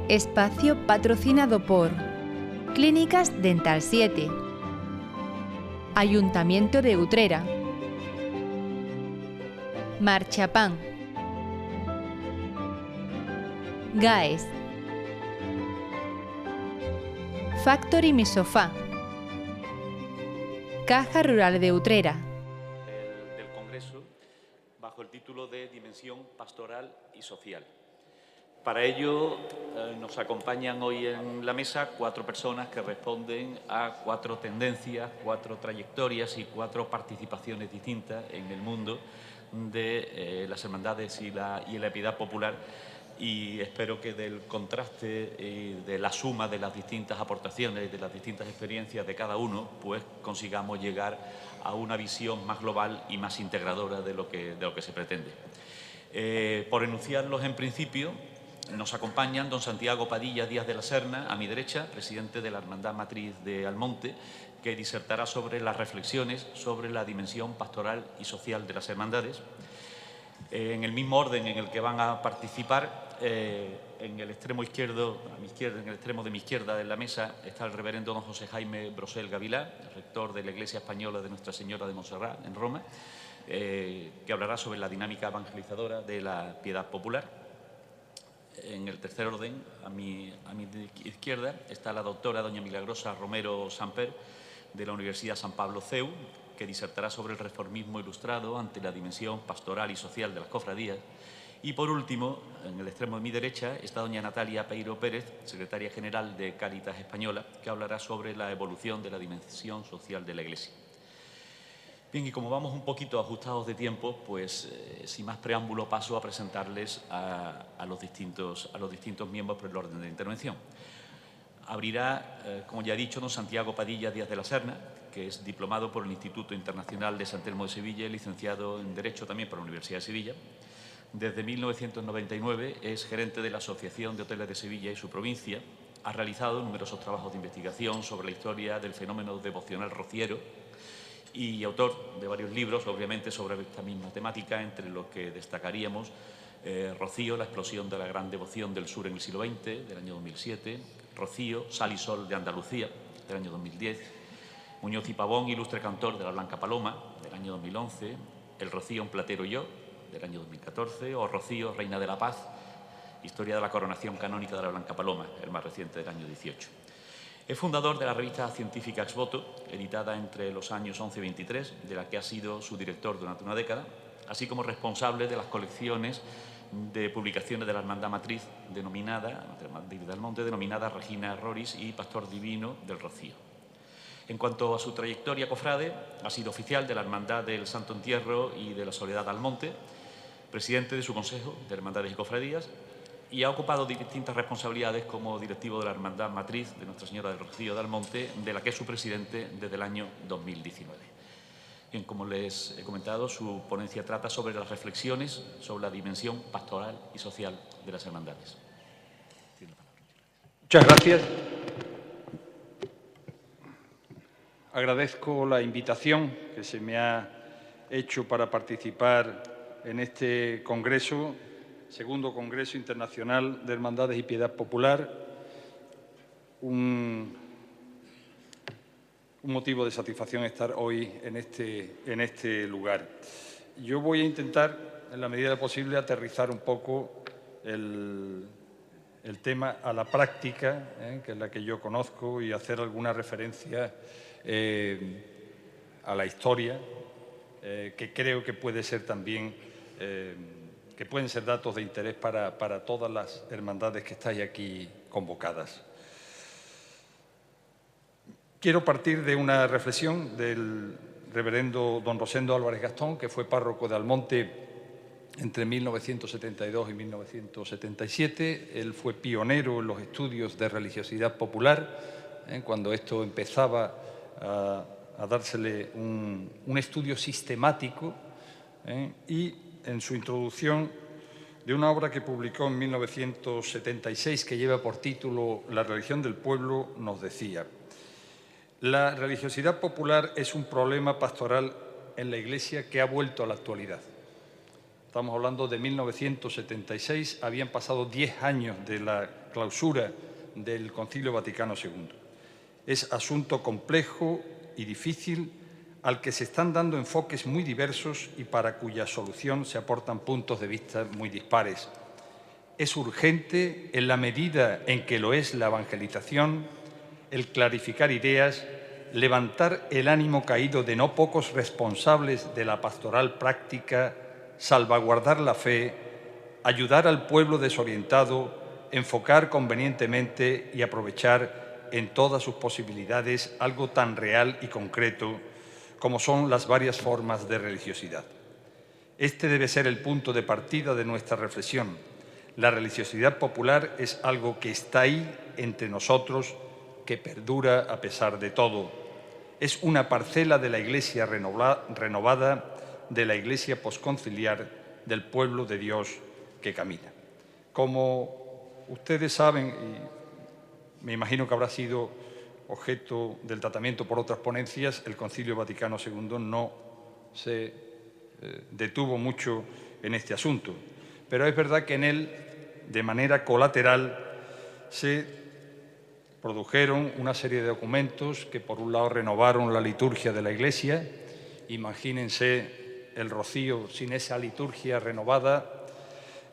Espacio patrocinado por Clínicas Dental 7, Ayuntamiento de Utrera, Marchapán, GAES, Factory Mi Sofá, Caja Rural de Utrera. Del Congreso, bajo el título de Dimensión Pastoral y Social. Para ello nos acompañan hoy en la mesa 4 personas que responden a 4 tendencias, 4 trayectorias y 4 participaciones distintas en el mundo de las hermandades y la piedad popular, y espero que del contraste y de la suma de las distintas aportaciones y de las distintas experiencias de cada uno, pues consigamos llegar a una visión más global y más integradora de lo que se pretende. Por enunciarlos en principio, nos acompañan don Santiago Padilla Díaz de la Serna, a mi derecha, presidente de la Hermandad Matriz de Almonte, que disertará sobre las reflexiones sobre la dimensión pastoral y social de las hermandades. En el mismo orden en el que van a participar, en el extremo izquierdo, a mi izquierda, en el extremo de mi izquierda de la mesa, está el reverendo don José Jaime Brosel Gavilá, rector de la Iglesia Española de Nuestra Señora de Montserrat, en Roma, que hablará sobre la dinámica evangelizadora de la piedad popular. En el tercer orden, a mi izquierda, está la doctora doña Milagrosa Romero Samper, de la Universidad San Pablo CEU, que disertará sobre el reformismo ilustrado ante la dimensión pastoral y social de las cofradías. Y, por último, en el extremo de mi derecha, está doña Natalia Peiro Pérez, secretaria general de Cáritas Española, que hablará sobre la evolución de la dimensión social de la Iglesia. Bien, y como vamos un poquito ajustados de tiempo, pues sin más preámbulo paso a presentarles a los distintos miembros por el orden de intervención. Abrirá, como ya he dicho, don Santiago Padilla Díaz de la Serna, que es diplomado por el Instituto Internacional de San Telmo de Sevilla y licenciado en Derecho también por la Universidad de Sevilla. Desde 1999 es gerente de la Asociación de Hoteles de Sevilla y su provincia. Ha realizado numerosos trabajos de investigación sobre la historia del fenómeno devocional rociero y autor de varios libros, obviamente, sobre esta misma temática, entre los que destacaríamos Rocío, la explosión de la gran devoción del sur en el siglo XX, del año 2007, Rocío, Sal y Sol de Andalucía, del año 2010, Muñoz y Pavón, ilustre cantor de la Blanca Paloma, del año 2011, El Rocío, un platero y yo, del año 2014, o Rocío, Reina de la Paz, historia de la coronación canónica de la Blanca Paloma, el más reciente, del año 18. Es fundador de la revista científica Ex Voto, editada entre los años 11 y 23, de la que ha sido su director durante una década, así como responsable de las colecciones de publicaciones de la Hermandad Matriz denominada Regina Roris y Pastor Divino del Rocío. En cuanto a su trayectoria cofrade, ha sido oficial de la Hermandad del Santo Entierro y de la Soledad al Monte, presidente de su Consejo de Hermandades y Cofradías, y ha ocupado distintas responsabilidades como directivo de la Hermandad Matriz de Nuestra Señora del Rocío de Almonte, de la que es su presidente desde el año 2019. Bien, como les he comentado, su ponencia trata sobre las reflexiones sobre la dimensión pastoral y social de las hermandades. Tiene la palabra. Muchas gracias. Agradezco la invitación que se me ha hecho para participar en este congreso, segundo Congreso Internacional de Hermandades y Piedad Popular, un motivo de satisfacción estar hoy en este lugar. Yo voy a intentar, en la medida de lo posible, aterrizar un poco el tema a la práctica, que es la que yo conozco, y hacer alguna referencia a la historia, que creo que puede ser también que pueden ser datos de interés para todas las hermandades que estáis aquí convocadas. Quiero partir de una reflexión del reverendo don Rosendo Álvarez Gastón, que fue párroco de Almonte entre 1972 y 1977. Él fue pionero en los estudios de religiosidad popular, cuando esto empezaba a dársele un estudio sistemático, y en su introducción de una obra que publicó en 1976 que lleva por título La religión del pueblo, nos decía: la religiosidad popular es un problema pastoral en la Iglesia que ha vuelto a la actualidad. estamos hablando de 1976, habían pasado 10 años de la clausura del Concilio Vaticano II. Es asunto complejo y difícil al que se están dando enfoques muy diversos y para cuya solución se aportan puntos de vista muy dispares. Es urgente, en la medida en que lo es la evangelización, el clarificar ideas, levantar el ánimo caído de no pocos responsables de la pastoral práctica, salvaguardar la fe, ayudar al pueblo desorientado, enfocar convenientemente y aprovechar en todas sus posibilidades algo tan real y concreto como son las varias formas de religiosidad. Este debe ser el punto de partida de nuestra reflexión. La religiosidad popular es algo que está ahí entre nosotros, que perdura a pesar de todo. Es una parcela de la Iglesia renovada, de la Iglesia posconciliar, del pueblo de Dios que camina. Como ustedes saben, y me imagino que habrá sido objeto del tratamiento por otras ponencias, el Concilio Vaticano II no se detuvo mucho en este asunto. Pero es verdad que en él, de manera colateral, se produjeron una serie de documentos que, por un lado, renovaron la liturgia de la Iglesia. Imagínense el rocío sin esa liturgia renovada,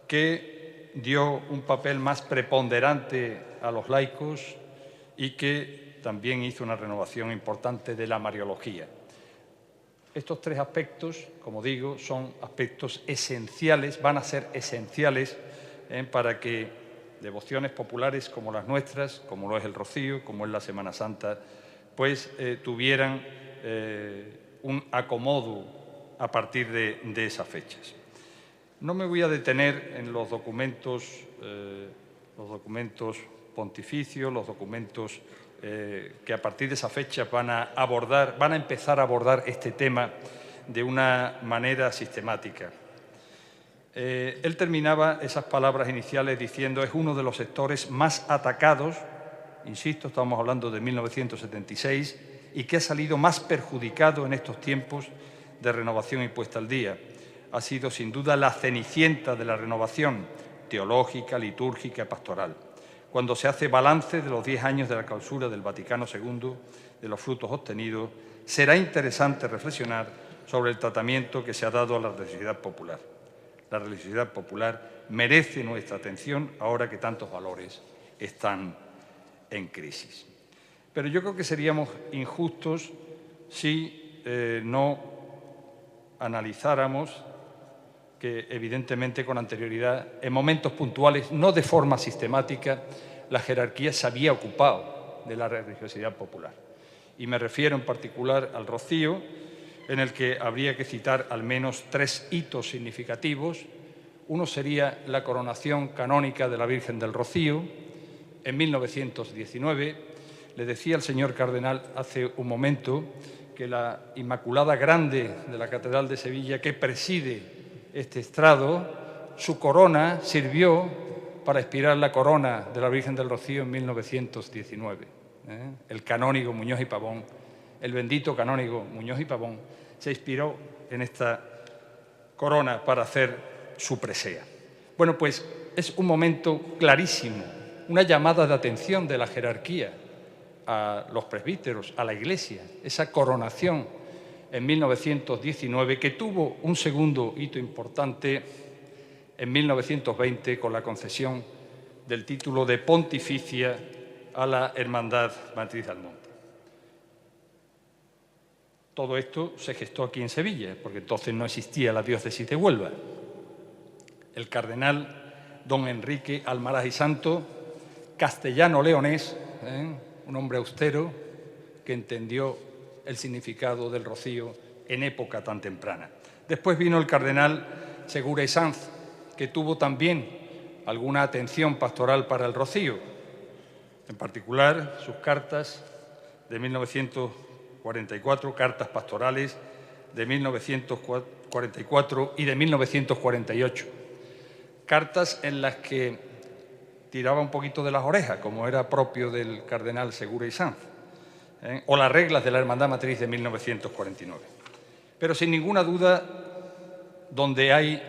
que dio un papel más preponderante a los laicos y que también hizo una renovación importante de la mariología. Estos tres aspectos, como digo, son aspectos esenciales, van a ser esenciales para que devociones populares como las nuestras, como lo es el Rocío, como es la Semana Santa, pues tuvieran un acomodo a partir de esas fechas. No me voy a detener en los documentos pontificios, los documentos que a partir de esa fecha van a empezar a abordar este tema de una manera sistemática. Él terminaba esas palabras iniciales diciendo: es uno de los sectores más atacados, insisto, estamos hablando de 1976, y que ha salido más perjudicado en estos tiempos de renovación y puesta al día. Ha sido sin duda la cenicienta de la renovación teológica, litúrgica y pastoral. Cuando se hace balance de los 10 años de la clausura del Vaticano II, de los frutos obtenidos, será interesante reflexionar sobre el tratamiento que se ha dado a la religiosidad popular. La religiosidad popular merece nuestra atención ahora que tantos valores están en crisis. Pero yo creo que seríamos injustos si no analizáramos que, evidentemente, con anterioridad, en momentos puntuales, no de forma sistemática, la jerarquía se había ocupado de la religiosidad popular. Y me refiero en particular al Rocío, en el que habría que citar al menos 3 hitos significativos. Uno sería la coronación canónica de la Virgen del Rocío en 1919. Le decía al señor cardenal hace un momento que la Inmaculada Grande de la Catedral de Sevilla, que preside este estrado, su corona sirvió para inspirar la corona de la Virgen del Rocío en 1919. El canónigo Muñoz y Pavón, el bendito canónigo Muñoz y Pavón, se inspiró en esta corona para hacer su presea. Bueno, pues es un momento clarísimo, una llamada de atención de la jerarquía a los presbíteros, a la Iglesia, esa coronación en 1919, que tuvo un segundo hito importante en 1920 con la concesión del título de pontificia a la Hermandad Matriz del Monte. Todo esto se gestó aquí en Sevilla, porque entonces no existía la diócesis de Huelva. El cardenal don Enrique Almaraz y Santo, castellano-leonés, un hombre austero que entendió el significado del Rocío en época tan temprana. Después vino el cardenal Segura y Sanz, que tuvo también alguna atención pastoral para el Rocío, en particular sus cartas de 1944, cartas pastorales de 1944 y de 1948, cartas en las que tiraba un poquito de las orejas, como era propio del cardenal Segura y Sanz, o las reglas de la Hermandad Matriz de 1949. Pero sin ninguna duda, donde hay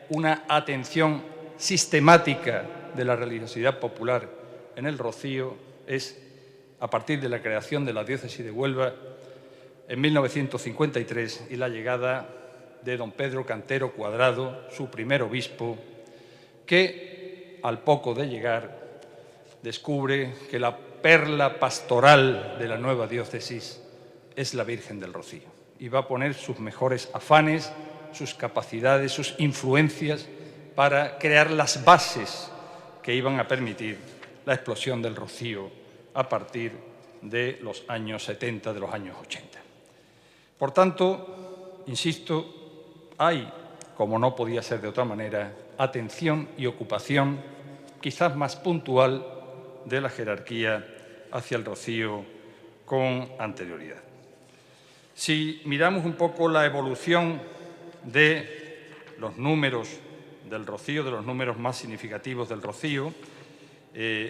una atención sistemática de la religiosidad popular en el Rocío es a partir de la creación de la diócesis de Huelva en 1953 y la llegada de don Pedro Cantero Cuadrado, su primer obispo, que al poco de llegar descubre que la perla pastoral de la nueva diócesis es la Virgen del Rocío y va a poner sus mejores afanes, sus capacidades, sus influencias para crear las bases que iban a permitir la explosión del Rocío a partir de los años 70, de los años 80. Por tanto, insisto, hay, como no podía ser de otra manera, atención y ocupación, quizás más puntual, de la jerarquía hacia el Rocío con anterioridad. Si miramos un poco la evolución de los números del Rocío, de los números más significativos del Rocío,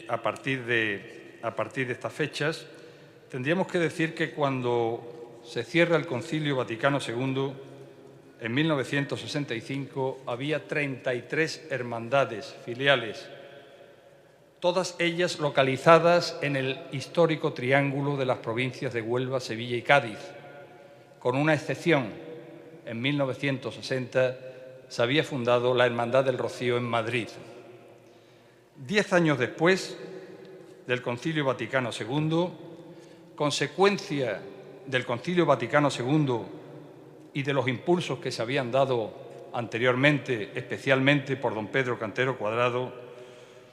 a partir de estas fechas, tendríamos que decir que cuando se cierra el Concilio Vaticano II, en 1965 había 33 hermandades filiales, todas ellas localizadas en el histórico triángulo de las provincias de Huelva, Sevilla y Cádiz, con una excepción. En 1960 se había fundado la Hermandad del Rocío en Madrid. 10 años después del Concilio Vaticano II, consecuencia del Concilio Vaticano II y de los impulsos que se habían dado anteriormente, especialmente por don Pedro Cantero Cuadrado,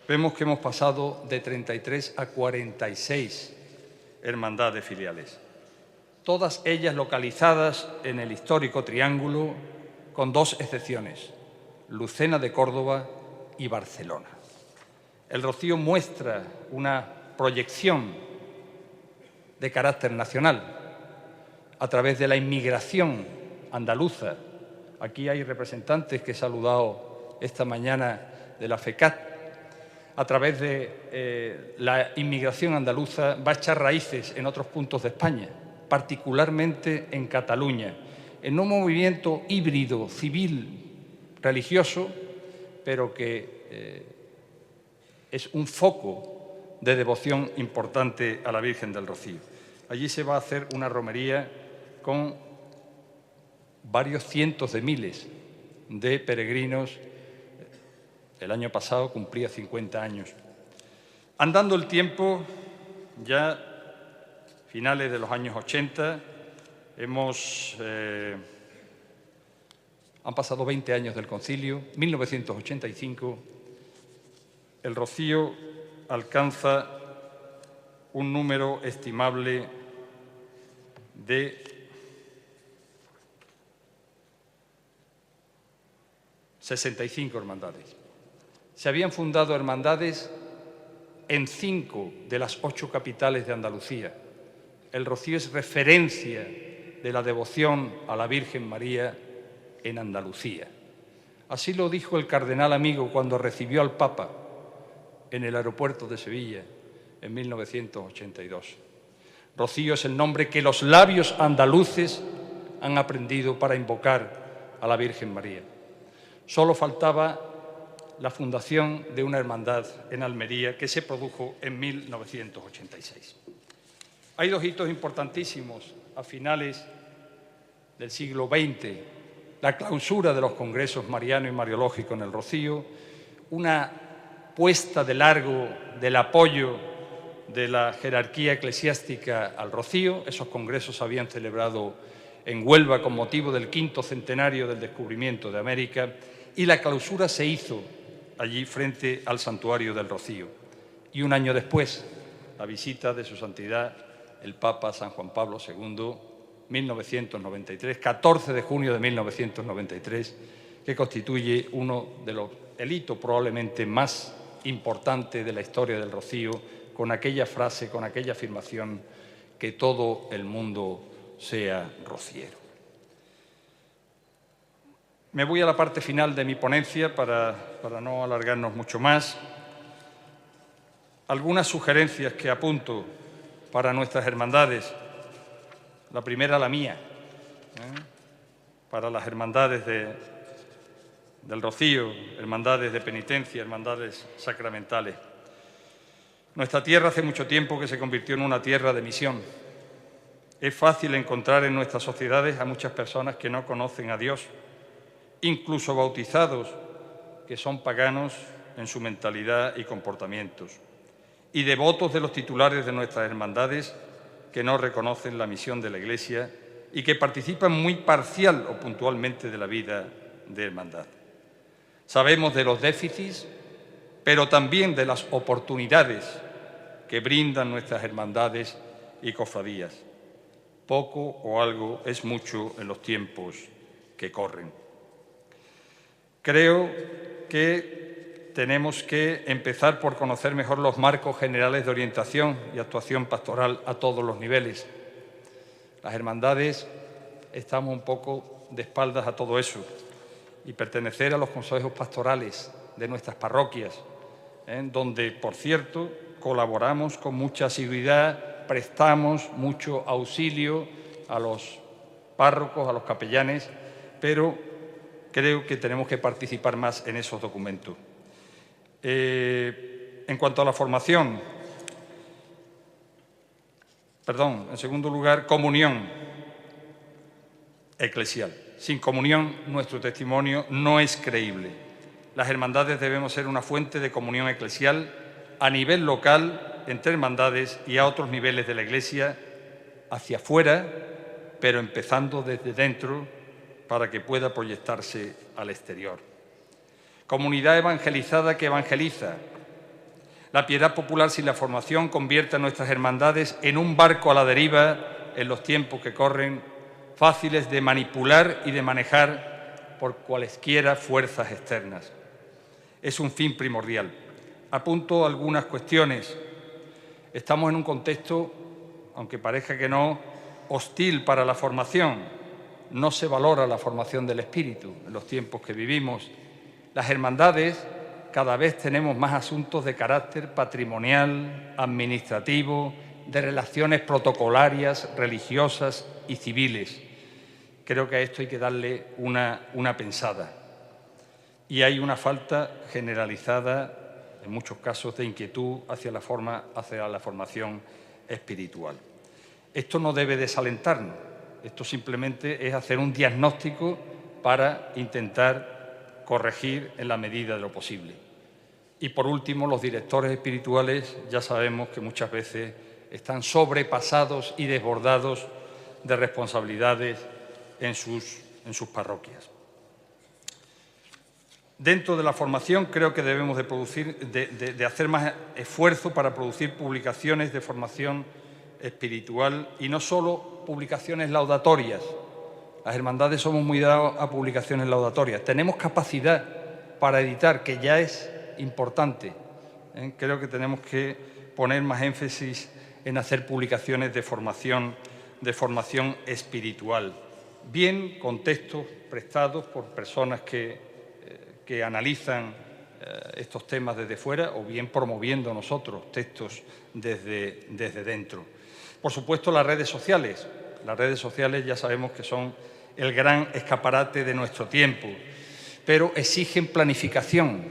vemos que hemos pasado de 33 a 46 hermandades filiales, todas ellas localizadas en el histórico triángulo, con dos excepciones, Lucena de Córdoba y Barcelona. El Rocío muestra una proyección de carácter nacional a través de la inmigración andaluza. Aquí hay representantes que he saludado esta mañana de la FECAT. A través de la inmigración andaluza va a echar raíces en otros puntos de España, particularmente en Cataluña, en un movimiento híbrido, civil, religioso, pero que es un foco de devoción importante a la Virgen del Rocío. Allí se va a hacer una romería con varios cientos de miles de peregrinos. El año pasado cumplía 50 años. Andando el tiempo, ya finales de los años 80, han pasado 20 años del concilio, 1985, el Rocío alcanza un número estimable de 65 hermandades. Se habían fundado hermandades en 5 de las 8 capitales de Andalucía. El Rocío es referencia de la devoción a la Virgen María en Andalucía. Así lo dijo el cardenal Amigo cuando recibió al Papa en el aeropuerto de Sevilla en 1982. Rocío es el nombre que los labios andaluces han aprendido para invocar a la Virgen María. Solo faltaba la fundación de una hermandad en Almería que se produjo en 1986. Hay 2 hitos importantísimos a finales del siglo XX, la clausura de los congresos mariano y mariológico en el Rocío, una puesta de largo del apoyo de la jerarquía eclesiástica al Rocío. Esos congresos se habían celebrado en Huelva con motivo del 5º centenario del descubrimiento de América y la clausura se hizo allí frente al santuario del Rocío. Y un año después, la visita de su santidad el Papa San Juan Pablo II, 1993, 14 de junio de 1993, que constituye el hito probablemente más importante de la historia del Rocío, con aquella frase, con aquella afirmación, que todo el mundo sea rociero. Me voy a la parte final de mi ponencia para no alargarnos mucho más. Algunas sugerencias que apunto para nuestras hermandades. La primera, la mía, para las hermandades del Rocío, hermandades de penitencia, hermandades sacramentales. Nuestra tierra hace mucho tiempo que se convirtió en una tierra de misión. Es fácil encontrar en nuestras sociedades a muchas personas que no conocen a Dios, incluso bautizados, que son paganos en su mentalidad y comportamientos, y devotos de los titulares de nuestras hermandades que no reconocen la misión de la Iglesia y que participan muy parcial o puntualmente de la vida de hermandad. Sabemos de los déficits, pero también de las oportunidades que brindan nuestras hermandades y cofradías. Poco o algo es mucho en los tiempos que corren. Creo que tenemos que empezar por conocer mejor los marcos generales de orientación y actuación pastoral a todos los niveles. Las hermandades estamos un poco de espaldas a todo eso y pertenecer a los consejos pastorales de nuestras parroquias, donde, por cierto, colaboramos con mucha asiduidad, prestamos mucho auxilio a los párrocos, a los capellanes, pero creo que tenemos que participar más en esos documentos. En cuanto a la formación, en segundo lugar, comunión eclesial. Sin comunión, nuestro testimonio no es creíble. Las hermandades debemos ser una fuente de comunión eclesial a nivel local, entre hermandades y a otros niveles de la Iglesia, hacia afuera, pero empezando desde dentro para que pueda proyectarse al exterior. Comunidad evangelizada que evangeliza. La piedad popular sin la formación convierte a nuestras hermandades en un barco a la deriva en los tiempos que corren, fáciles de manipular y de manejar por cualesquiera fuerzas externas. Es un fin primordial. Apunto algunas cuestiones. Estamos en un contexto, aunque parezca que no, hostil para la formación. No se valora la formación del espíritu en los tiempos que vivimos. Las hermandades cada vez tenemos más asuntos de carácter patrimonial, administrativo, de relaciones protocolarias, religiosas y civiles. Creo que a esto hay que darle una pensada. Y hay una falta generalizada, en muchos casos, de inquietud hacia la formación espiritual. Esto no debe desalentarnos. Esto simplemente es hacer un diagnóstico para intentar corregir en la medida de lo posible. Y, por último, los directores espirituales ya sabemos que muchas veces están sobrepasados y desbordados de responsabilidades en sus parroquias. Dentro de la formación creo que debemos de hacer más esfuerzo para producir publicaciones de formación espiritual y no solo publicaciones laudatorias. Las hermandades somos muy dados a publicaciones laudatorias. Tenemos capacidad para editar, que ya es importante. Creo que tenemos que poner más énfasis en hacer publicaciones de formación espiritual. Bien con textos prestados por personas que analizan estos temas desde fuera o bien promoviendo nosotros textos desde dentro. Por supuesto, las redes sociales. Las redes sociales ya sabemos que son el gran escaparate de nuestro tiempo, pero exigen planificación.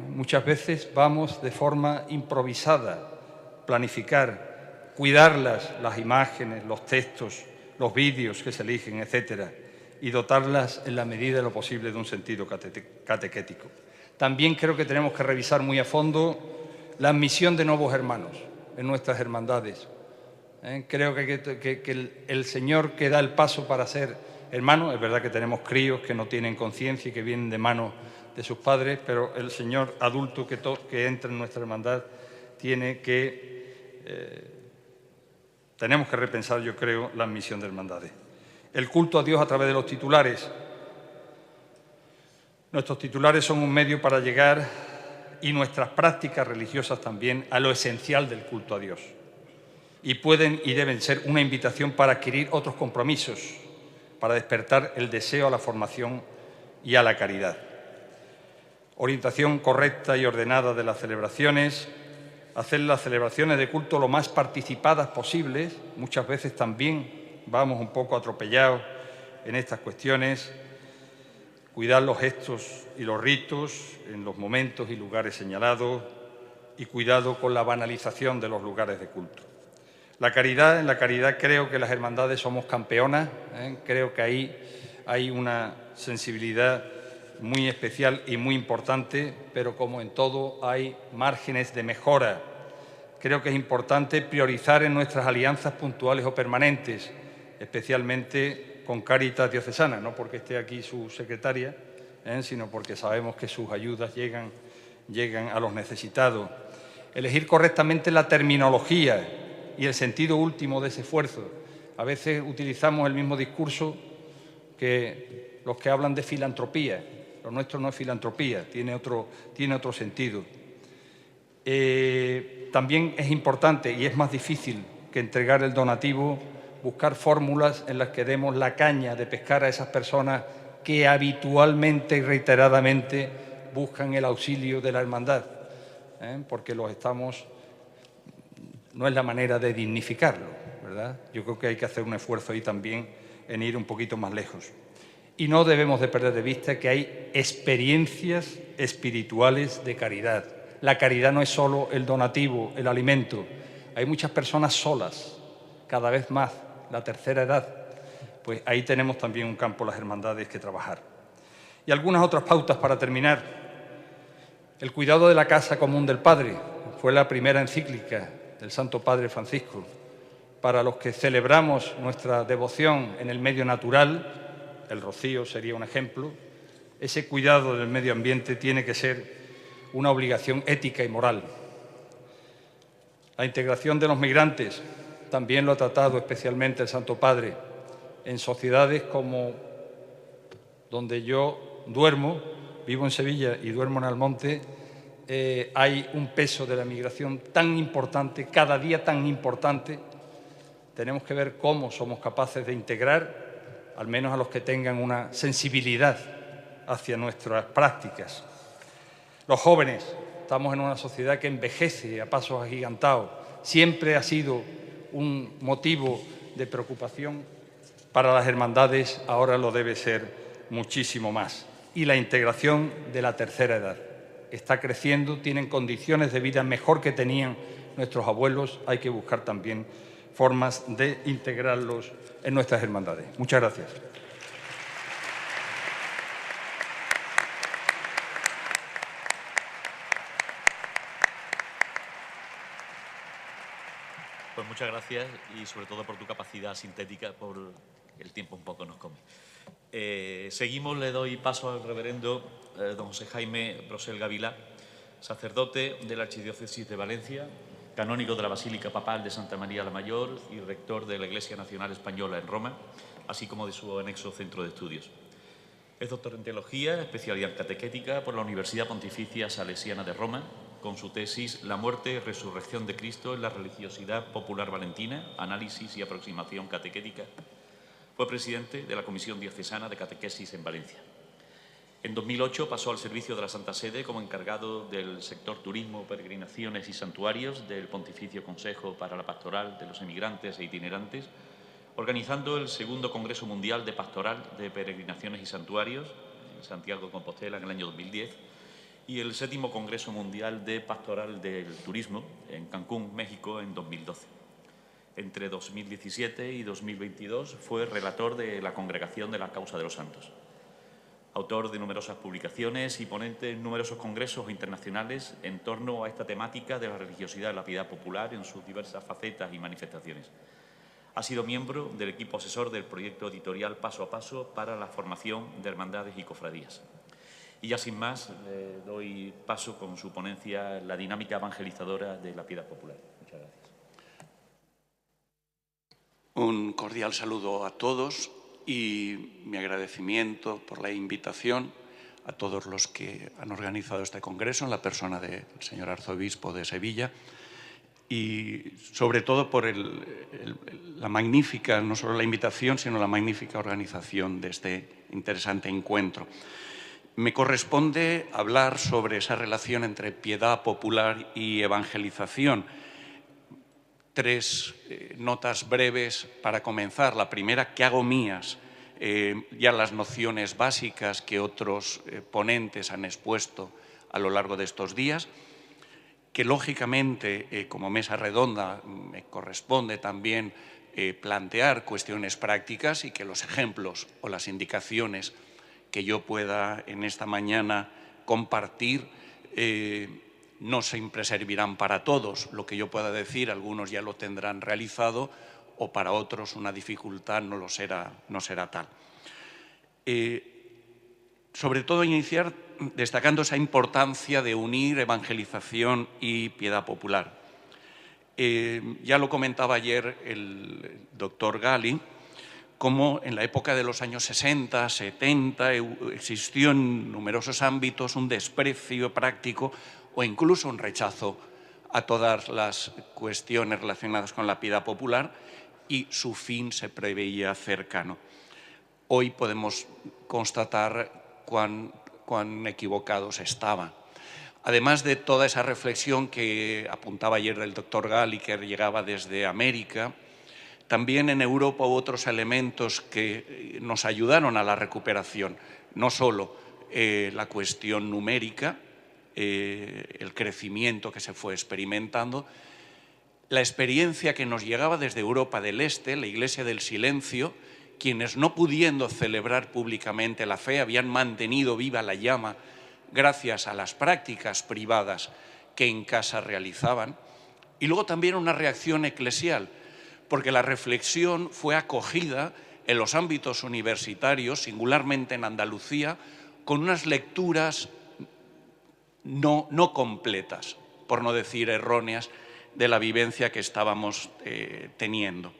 Muchas veces vamos de forma improvisada, planificar, cuidarlas, las imágenes, los textos, los vídeos que se eligen, etcétera, y dotarlas en la medida de lo posible de un sentido catequético. También creo que tenemos que revisar muy a fondo la admisión de nuevos hermanos en nuestras hermandades. Creo que el Señor que da el paso para ser hermano, es verdad que tenemos críos que no tienen conciencia y que vienen de manos de sus padres, pero el Señor adulto que entra en nuestra hermandad tenemos que repensar, yo creo, la admisión de hermandades. El culto a Dios a través de los titulares. Nuestros titulares son un medio para llegar, y nuestras prácticas religiosas también, a lo esencial del culto a Dios. Y pueden y deben ser una invitación para adquirir otros compromisos, para despertar el deseo a la formación y a la caridad. Orientación correcta y ordenada de las celebraciones, hacer las celebraciones de culto lo más participadas posibles. Muchas veces también vamos un poco atropellados en estas cuestiones. cuidar los gestos y los ritos en los momentos y lugares señalados y cuidado con la banalización de los lugares de culto. En la caridad creo que las hermandades somos campeonas, creo que ahí hay una sensibilidad muy especial y muy importante, pero como en todo hay márgenes de mejora. Creo que es importante priorizar en nuestras alianzas puntuales o permanentes, especialmente con Cáritas Diocesana, no porque esté aquí su secretaria, sino porque sabemos que sus ayudas llegan a los necesitados. Elegir correctamente la terminología y el sentido último de ese esfuerzo. A veces utilizamos el mismo discurso que los que hablan de filantropía. Lo nuestro no es filantropía, tiene otro sentido. También es importante y es más difícil que entregar el donativo, buscar fórmulas en las que demos la caña de pescar a esas personas que habitualmente y reiteradamente buscan el auxilio de la hermandad, porque no es la manera de dignificarlo, ¿verdad? Yo creo que hay que hacer un esfuerzo ahí también en ir un poquito más lejos. Y no debemos de perder de vista que hay experiencias espirituales de caridad. La caridad no es solo el donativo, el alimento. Hay muchas personas solas, cada vez más, la tercera edad. Pues ahí tenemos también un campo, las hermandades, que trabajar. Y algunas otras pautas para terminar. El cuidado de la casa común del Padre fue la primera encíclica del Santo Padre Francisco. Para los que celebramos nuestra devoción en el medio natural, el rocío sería un ejemplo, ese cuidado del medio ambiente tiene que ser una obligación ética y moral. La integración de los migrantes también lo ha tratado especialmente el Santo Padre. En sociedades como donde yo duermo, vivo en Sevilla y duermo en Almonte, hay un peso de la migración tan importante, cada día tan importante. Tenemos que ver cómo somos capaces de integrar al menos a los que tengan una sensibilidad hacia nuestras prácticas. Los jóvenes, estamos en una sociedad que envejece a pasos agigantados. Siempre ha sido un motivo de preocupación para las hermandades, ahora lo debe ser muchísimo más. Y la integración de la tercera edad. Está creciendo, tienen condiciones de vida mejor que tenían nuestros abuelos. Hay que buscar también formas de integrarlos en nuestras hermandades. Muchas gracias. Pues muchas gracias y sobre todo por tu capacidad sintética, por el tiempo un poco nos come. Seguimos, le doy paso al reverendo don José Jaime Brosel Gavilá, sacerdote de la Archidiócesis de Valencia, canónigo de la Basílica Papal de Santa María la Mayor y rector de la Iglesia Nacional Española en Roma, así como de su anexo centro de estudios. Es doctor en Teología, especialidad catequética por la Universidad Pontificia Salesiana de Roma, con su tesis La muerte y resurrección de Cristo en la religiosidad popular valentina, análisis y aproximación catequética. Fue presidente de la Comisión Diocesana de Catequesis en Valencia. En 2008 pasó al servicio de la Santa Sede como encargado del sector turismo, peregrinaciones y santuarios del Pontificio Consejo para la Pastoral de los Emigrantes e Itinerantes, organizando el segundo Congreso Mundial de Pastoral de Peregrinaciones y Santuarios en Santiago de Compostela en el año 2010 y el séptimo Congreso Mundial de Pastoral del Turismo en Cancún, México, en 2012. Entre 2017 y 2022 fue relator de la Congregación de la Causa de los Santos. Autor de numerosas publicaciones y ponente en numerosos congresos internacionales en torno a esta temática de la religiosidad y la piedad popular en sus diversas facetas y manifestaciones. Ha sido miembro del equipo asesor del proyecto editorial Paso a Paso para la formación de hermandades y cofradías. Y ya sin más, le doy paso con su ponencia La dinámica evangelizadora de la piedad popular. Muchas gracias. Un cordial saludo a todos y mi agradecimiento por la invitación a todos los que han organizado este congreso en la persona del señor arzobispo de Sevilla y sobre todo por la magnífica, no solo la invitación, sino la magnífica organización de este interesante encuentro. Me corresponde hablar sobre esa relación entre piedad popular y evangelización. Tres notas breves para comenzar. La primera, que hago mías ya las nociones básicas que otros ponentes han expuesto a lo largo de estos días, que lógicamente como mesa redonda me corresponde también plantear cuestiones prácticas y que los ejemplos o las indicaciones que yo pueda en esta mañana compartir no siempre servirán para todos. Lo que yo pueda decir, algunos ya lo tendrán realizado o para otros una dificultad no será tal. Sobre todo iniciar destacando esa importancia de unir evangelización y piedad popular. Ya lo comentaba ayer el doctor Gali, cómo en la época de los años 60, 70, existió en numerosos ámbitos un desprecio práctico o incluso un rechazo a todas las cuestiones relacionadas con la piedad popular y su fin se preveía cercano. Hoy podemos constatar cuán equivocados estaban. Además de toda esa reflexión que apuntaba ayer el doctor Gali, que llegaba desde América, también en Europa hubo otros elementos que nos ayudaron a la recuperación, no solo la cuestión numérica, el crecimiento que se fue experimentando, la experiencia que nos llegaba desde Europa del Este, la Iglesia del Silencio, quienes no pudiendo celebrar públicamente la fe habían mantenido viva la llama gracias a las prácticas privadas que en casa realizaban, y luego también una reacción eclesial, porque la reflexión fue acogida en los ámbitos universitarios, singularmente en Andalucía, con unas lecturas no completas, por no decir erróneas, de la vivencia que estábamos teniendo.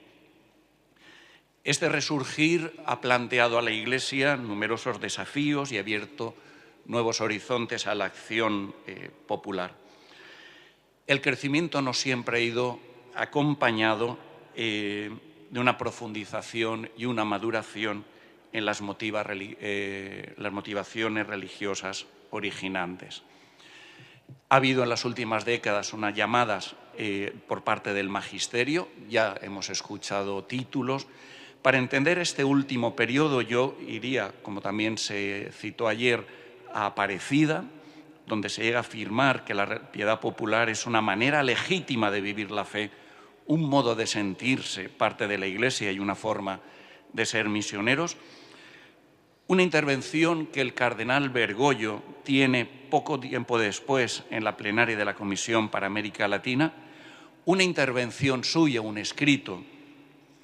Este resurgir ha planteado a la Iglesia numerosos desafíos y ha abierto nuevos horizontes a la acción popular. El crecimiento no siempre ha ido acompañado de una profundización y una maduración en las motivaciones religiosas originantes. Ha habido en las últimas décadas unas llamadas por parte del magisterio, ya hemos escuchado títulos. Para entender este último periodo yo iría, como también se citó ayer, a Aparecida, donde se llega a afirmar que la piedad popular es una manera legítima de vivir la fe, un modo de sentirse parte de la Iglesia y una forma de ser misioneros. Una intervención que el cardenal Bergoglio tiene poco tiempo después en la plenaria de la Comisión para América Latina, una intervención suya, un escrito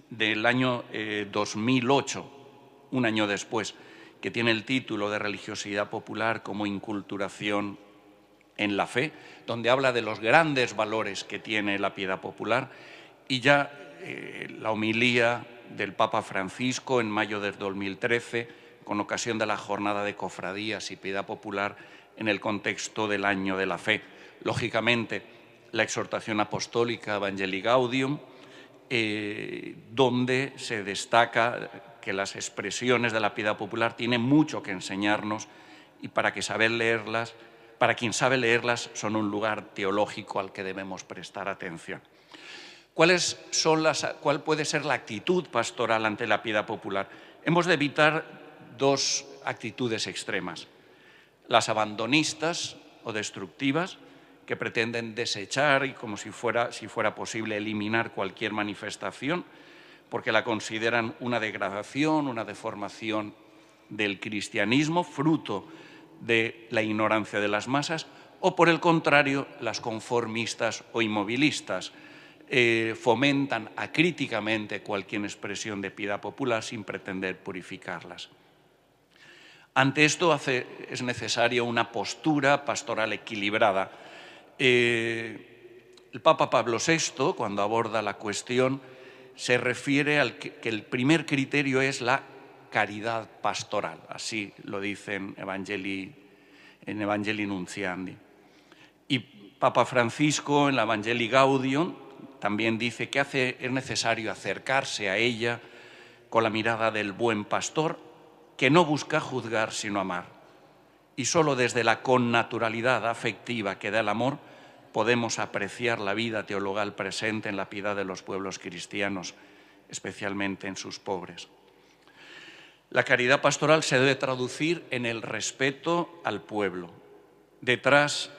del año 2008, un año después, que tiene el título de Religiosidad Popular como inculturación en la fe, donde habla de los grandes valores que tiene la piedad popular, y ya la homilía del Papa Francisco en mayo del 2013, con ocasión de la Jornada de Cofradías y Piedad Popular en el contexto del Año de la Fe. Lógicamente, la exhortación apostólica Evangelii Gaudium, donde se destaca que las expresiones de la piedad popular tienen mucho que enseñarnos y para quien sabe leerlas son un lugar teológico al que debemos prestar atención. ¿Cuál puede ser la actitud pastoral ante la piedad popular? Hemos de evitar dos actitudes extremas: las abandonistas o destructivas, que pretenden desechar y como si fuera posible eliminar cualquier manifestación, porque la consideran una degradación, una deformación del cristianismo, fruto de la ignorancia de las masas, o por el contrario, las conformistas o inmovilistas, fomentan acríticamente cualquier expresión de piedad popular sin pretender purificarlas. Ante esto es necesaria una postura pastoral equilibrada. El Papa Pablo VI, cuando aborda la cuestión, se refiere al que el primer criterio es la caridad pastoral, así lo dice en Evangelii Nuntiandi. Y Papa Francisco en la Evangelii Gaudium también dice que es necesario acercarse a ella con la mirada del buen pastor, que no busca juzgar sino amar. Y solo desde la connaturalidad afectiva que da el amor podemos apreciar la vida teologal presente en la piedad de los pueblos cristianos, especialmente en sus pobres. La caridad pastoral se debe traducir en el respeto al pueblo. Detrás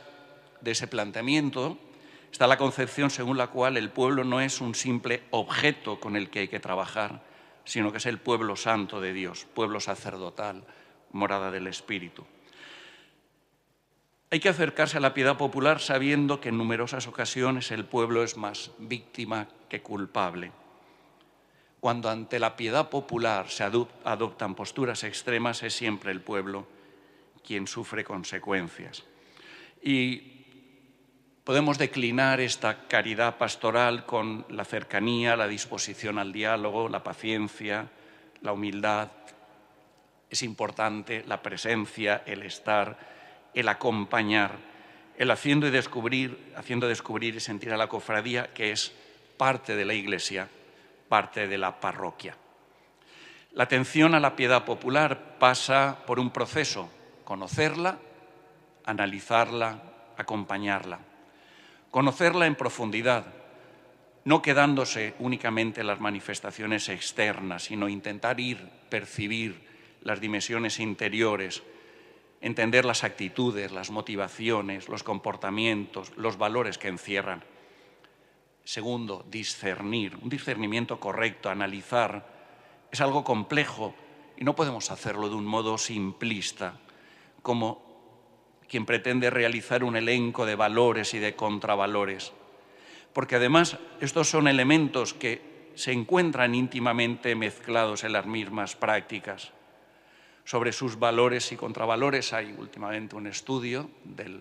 de ese planteamiento está la concepción según la cual el pueblo no es un simple objeto con el que hay que trabajar, sino que es el pueblo santo de Dios, pueblo sacerdotal, morada del Espíritu. Hay que acercarse a la piedad popular sabiendo que en numerosas ocasiones el pueblo es más víctima que culpable. Cuando ante la piedad popular se adoptan posturas extremas, es siempre el pueblo quien sufre consecuencias. Y podemos declinar esta caridad pastoral con la cercanía, la disposición al diálogo, la paciencia, la humildad. Es importante la presencia, el estar, el acompañar, el haciendo descubrir y sentir a la cofradía que es parte de la Iglesia, parte de la parroquia. La atención a la piedad popular pasa por un proceso: conocerla, analizarla, acompañarla. Conocerla en profundidad, no quedándose únicamente en las manifestaciones externas, sino intentar percibir las dimensiones interiores, entender las actitudes, las motivaciones, los comportamientos, los valores que encierran. Segundo, discernir, un discernimiento correcto, analizar. Es algo complejo y no podemos hacerlo de un modo simplista, como quien pretende realizar un elenco de valores y de contravalores. Porque además estos son elementos que se encuentran íntimamente mezclados en las mismas prácticas. Sobre sus valores y contravalores hay últimamente un estudio del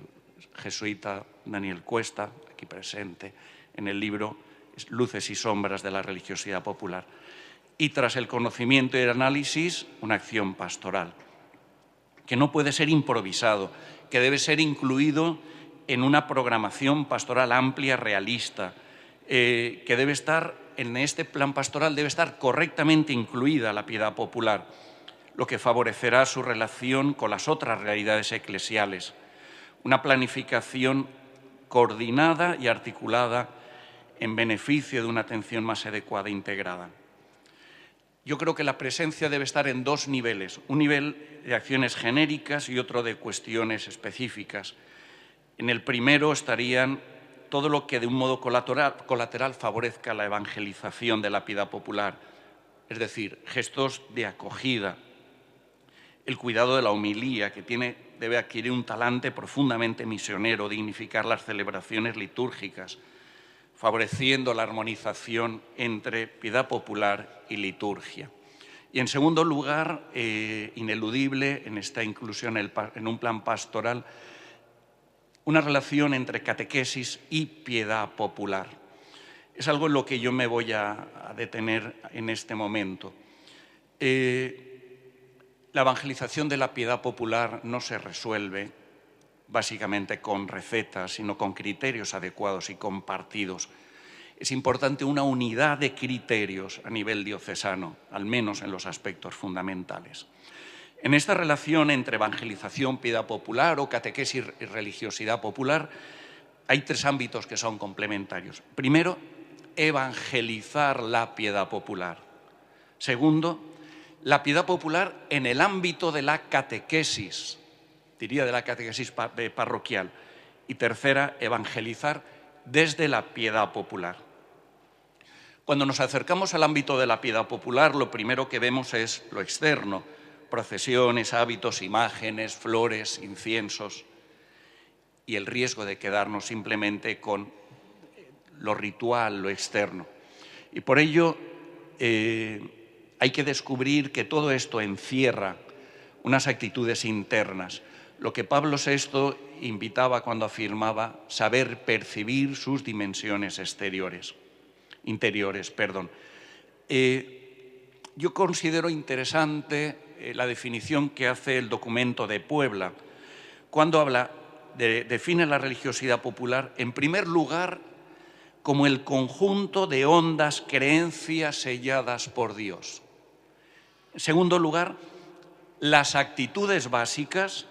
jesuita Daniel Cuesta, aquí presente, en el libro Luces y sombras de la religiosidad popular. Y tras el conocimiento y el análisis, una acción pastoral, que no puede ser improvisado, que debe ser incluido en una programación pastoral amplia, realista, que debe estar, en este plan pastoral debe estar correctamente incluida la piedad popular, lo que favorecerá su relación con las otras realidades eclesiales. Una planificación coordinada y articulada en beneficio de una atención más adecuada e integrada. Yo creo que la presencia debe estar en dos niveles, un nivel de acciones genéricas y otro de cuestiones específicas. En el primero estarían todo lo que de un modo colateral favorezca la evangelización de la piedad popular, es decir, gestos de acogida, el cuidado de la homilía, que debe adquirir un talante profundamente misionero, dignificar las celebraciones litúrgicas, favoreciendo la armonización entre piedad popular y liturgia. Y en segundo lugar, ineludible en esta inclusión en un plan pastoral, una relación entre catequesis y piedad popular. Es algo en lo que yo me voy a detener en este momento. La evangelización de la piedad popular no se resuelve básicamente con recetas, sino con criterios adecuados y compartidos. Es importante una unidad de criterios a nivel diocesano, al menos en los aspectos fundamentales. En esta relación entre evangelización, piedad popular o catequesis y religiosidad popular, hay tres ámbitos que son complementarios. Primero, evangelizar la piedad popular. Segundo, la piedad popular en el ámbito de la catequesis, diría de la catequesis parroquial. Y tercera, evangelizar desde la piedad popular. Cuando nos acercamos al ámbito de la piedad popular, lo primero que vemos es lo externo: procesiones, hábitos, imágenes, flores, inciensos, y el riesgo de quedarnos simplemente con lo ritual, lo externo. Y por ello hay que descubrir que todo esto encierra unas actitudes internas, lo que Pablo VI invitaba cuando afirmaba saber percibir sus dimensiones interiores. Yo considero interesante la definición que hace el documento de Puebla, cuando define la religiosidad popular, en primer lugar, como el conjunto de hondas creencias selladas por Dios. En segundo lugar, las actitudes básicas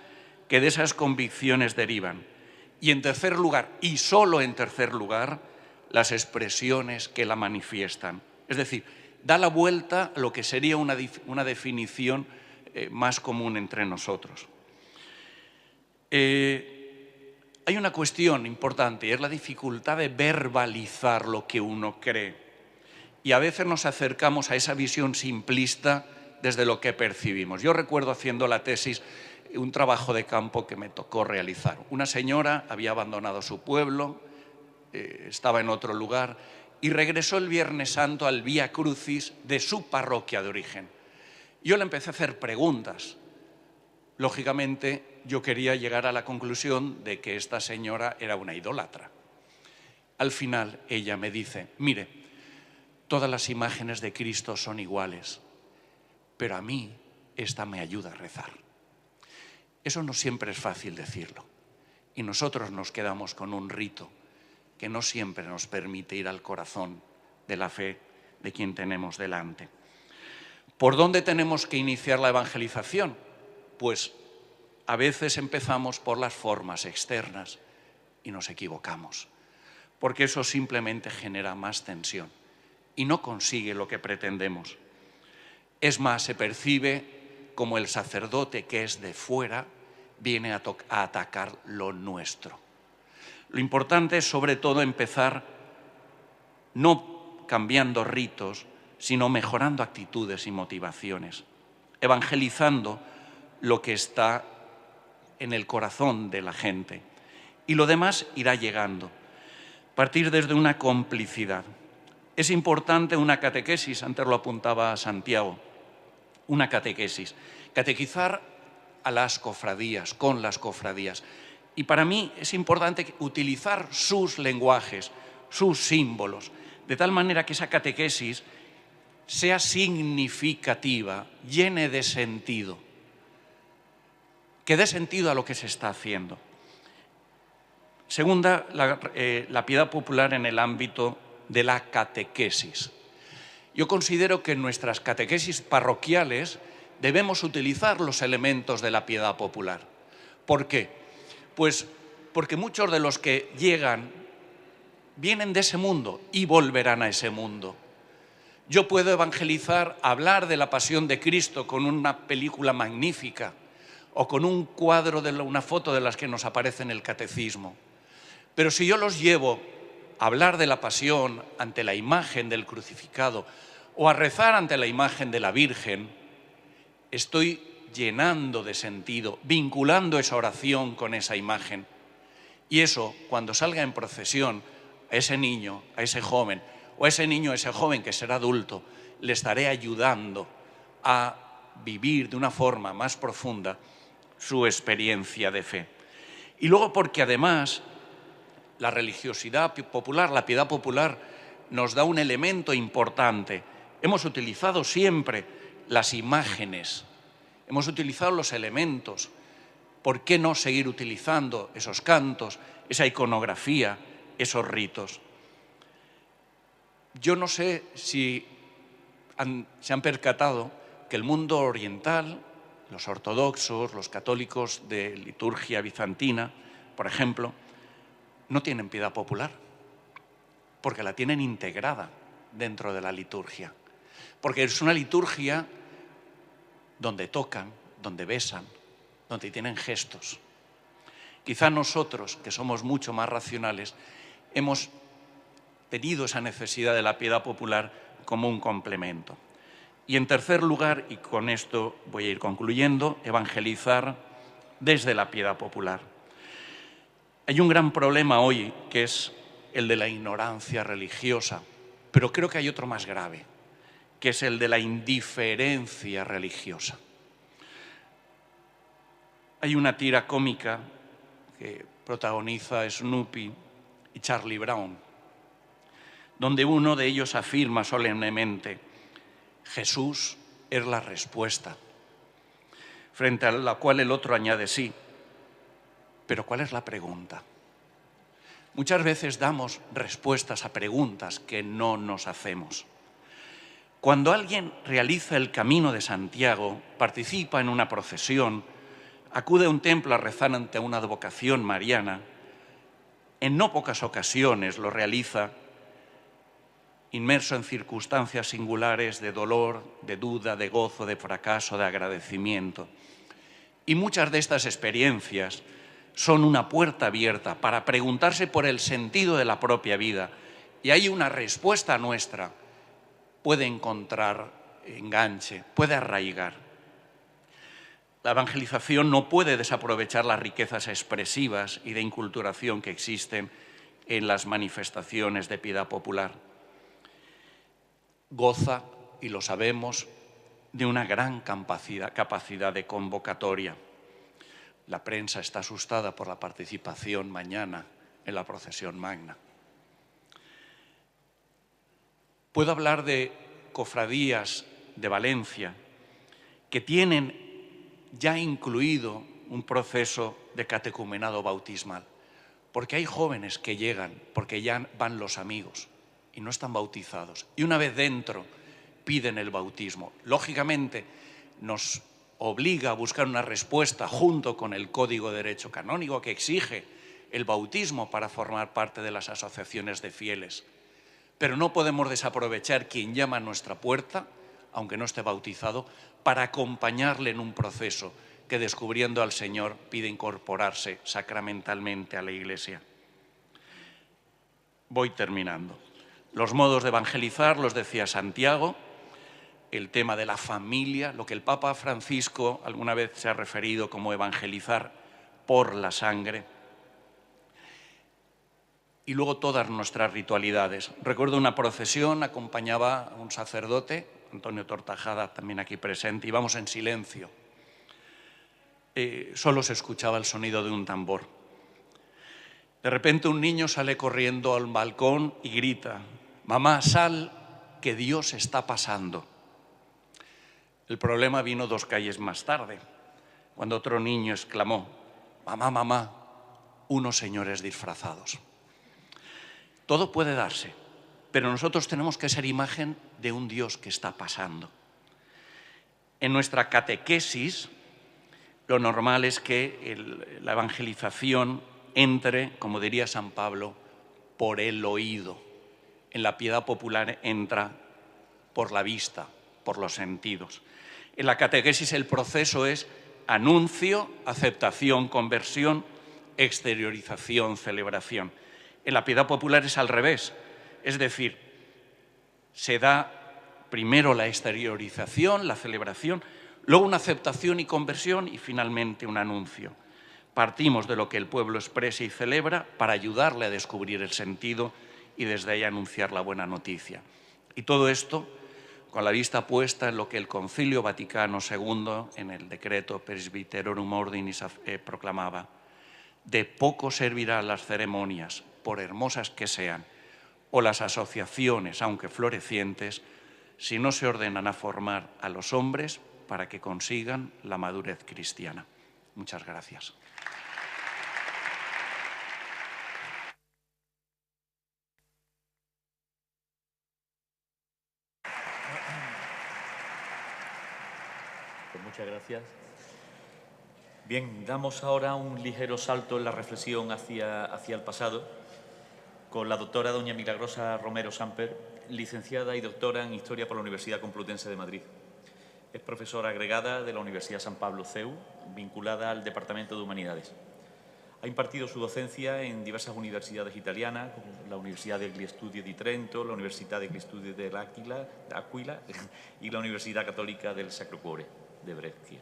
que de esas convicciones derivan. Y en tercer lugar, y solo en tercer lugar, las expresiones que la manifiestan. Es decir, da la vuelta a lo que sería una definición más común entre nosotros. Hay una cuestión importante y es la dificultad de verbalizar lo que uno cree. Y a veces nos acercamos a esa visión simplista desde lo que percibimos. Yo recuerdo haciendo la tesis un trabajo de campo que me tocó realizar. Una señora había abandonado su pueblo, estaba en otro lugar y regresó el Viernes Santo al Vía Crucis de su parroquia de origen. Yo le empecé a hacer preguntas. Lógicamente, yo quería llegar a la conclusión de que esta señora era una idólatra. Al final, ella me dice, mire, todas las imágenes de Cristo son iguales, pero a mí esta me ayuda a rezar. Eso no siempre es fácil decirlo. Y nosotros nos quedamos con un rito que no siempre nos permite ir al corazón de la fe de quien tenemos delante. ¿Por dónde tenemos que iniciar la evangelización? Pues a veces empezamos por las formas externas y nos equivocamos, porque eso simplemente genera más tensión y no consigue lo que pretendemos. Es más, se percibe como el sacerdote que es de fuera viene a atacar lo nuestro. Lo importante es sobre todo empezar no cambiando ritos, sino mejorando actitudes y motivaciones, evangelizando lo que está en el corazón de la gente. Y lo demás irá llegando. Partir desde una complicidad. Es importante una catequesis, antes lo apuntaba Santiago, una catequesis. Catequizar a las cofradías, con las cofradías. Y para mí es importante utilizar sus lenguajes, sus símbolos, de tal manera que esa catequesis sea significativa, llene de sentido, que dé sentido a lo que se está haciendo. Segunda, la piedad popular en el ámbito de la catequesis. Yo considero que en nuestras catequesis parroquiales debemos utilizar los elementos de la piedad popular. ¿Por qué? Pues porque muchos de los que llegan vienen de ese mundo y volverán a ese mundo. Yo puedo evangelizar, hablar de la pasión de Cristo con una película magnífica o con un cuadro, una foto de las que nos aparece en el catecismo. Pero si yo los llevo a hablar de la pasión ante la imagen del crucificado o a rezar ante la imagen de la Virgen, estoy llenando de sentido, vinculando esa oración con esa imagen. Y eso, cuando salga en procesión, a ese niño, a ese joven, o a ese niño, a ese joven que será adulto, le estaré ayudando a vivir de una forma más profunda su experiencia de fe. Y luego porque además la religiosidad popular, la piedad popular, nos da un elemento importante. Hemos utilizado siempre las imágenes, hemos utilizado los elementos. ¿Por qué no seguir utilizando esos cantos, esa iconografía, esos ritos? Yo no sé si se han percatado que el mundo oriental, los ortodoxos, los católicos de liturgia bizantina, por ejemplo, no tienen piedad popular, porque la tienen integrada dentro de la liturgia. Porque es una liturgia donde tocan, donde besan, donde tienen gestos. Quizá nosotros, que somos mucho más racionales, hemos tenido esa necesidad de la piedad popular como un complemento. Y en tercer lugar, y con esto voy a ir concluyendo, evangelizar desde la piedad popular. Hay un gran problema hoy que es el de la ignorancia religiosa, pero creo que hay otro más grave, que es el de la indiferencia religiosa. Hay una tira cómica que protagoniza Snoopy y Charlie Brown, donde uno de ellos afirma solemnemente: Jesús es la respuesta, frente a la cual el otro añade: sí, pero ¿cuál es la pregunta? Muchas veces damos respuestas a preguntas que no nos hacemos. Cuando alguien realiza el Camino de Santiago, participa en una procesión, acude a un templo a rezar ante una advocación mariana, en no pocas ocasiones lo realiza inmerso en circunstancias singulares de dolor, de duda, de gozo, de fracaso, de agradecimiento. Y muchas de estas experiencias son una puerta abierta para preguntarse por el sentido de la propia vida. Y hay una respuesta nuestra, puede encontrar enganche, puede arraigar. La evangelización no puede desaprovechar las riquezas expresivas y de inculturación que existen en las manifestaciones de piedad popular. Goza, y lo sabemos, de una gran capacidad de convocatoria. La prensa está asustada por la participación mañana en la procesión magna. Puedo hablar de cofradías de Valencia que tienen ya incluido un proceso de catecumenado bautismal, porque hay jóvenes que llegan, porque ya van los amigos y no están bautizados, y una vez dentro piden el bautismo. Lógicamente nos obliga a buscar una respuesta junto con el Código de Derecho Canónico que exige el bautismo para formar parte de las asociaciones de fieles. Pero no podemos desaprovechar quien llama a nuestra puerta, aunque no esté bautizado, para acompañarle en un proceso que, descubriendo al Señor, pide incorporarse sacramentalmente a la Iglesia. Voy terminando. Los modos de evangelizar los decía Santiago, el tema de la familia, lo que el Papa Francisco alguna vez se ha referido como evangelizar por la sangre. Y luego todas nuestras ritualidades. Recuerdo una procesión, acompañaba a un sacerdote, Antonio Tortajada, también aquí presente, íbamos en silencio. Solo se escuchaba el sonido de un tambor. De repente un niño sale corriendo al balcón y grita: «Mamá, sal, que Dios está pasando». El problema vino 2 calles más tarde, cuando otro niño exclamó: «Mamá, mamá, unos señores disfrazados». Todo puede darse, pero nosotros tenemos que ser imagen de un Dios que está pasando. En nuestra catequesis, lo normal es que la evangelización entre, como diría San Pablo, por el oído. En la piedad popular entra por la vista, por los sentidos. En la catequesis el proceso es anuncio, aceptación, conversión, exteriorización, celebración. En la piedad popular es al revés, es decir, se da primero la exteriorización, la celebración, luego una aceptación y conversión y finalmente un anuncio. Partimos de lo que el pueblo expresa y celebra para ayudarle a descubrir el sentido y desde ahí anunciar la buena noticia. Y todo esto con la vista puesta en lo que el Concilio Vaticano II, en el decreto Presbyterorum Ordinis, proclamaba: de poco servirán las ceremonias, por hermosas que sean, o las asociaciones, aunque florecientes, si no se ordenan a formar a los hombres para que consigan la madurez cristiana. Muchas gracias. Pues muchas gracias. Bien, damos ahora un ligero salto en la reflexión hacia el pasado con la doctora doña Milagrosa Romero Samper, licenciada y doctora en Historia por la Universidad Complutense de Madrid. Es profesora agregada de la Universidad San Pablo CEU, vinculada al Departamento de Humanidades. Ha impartido su docencia en diversas universidades italianas, como la Universidad degli Studi di Trento, la Universidad degli Studi dell'Aquila y la Universidad Católica del Sacro Cuore de Brescia.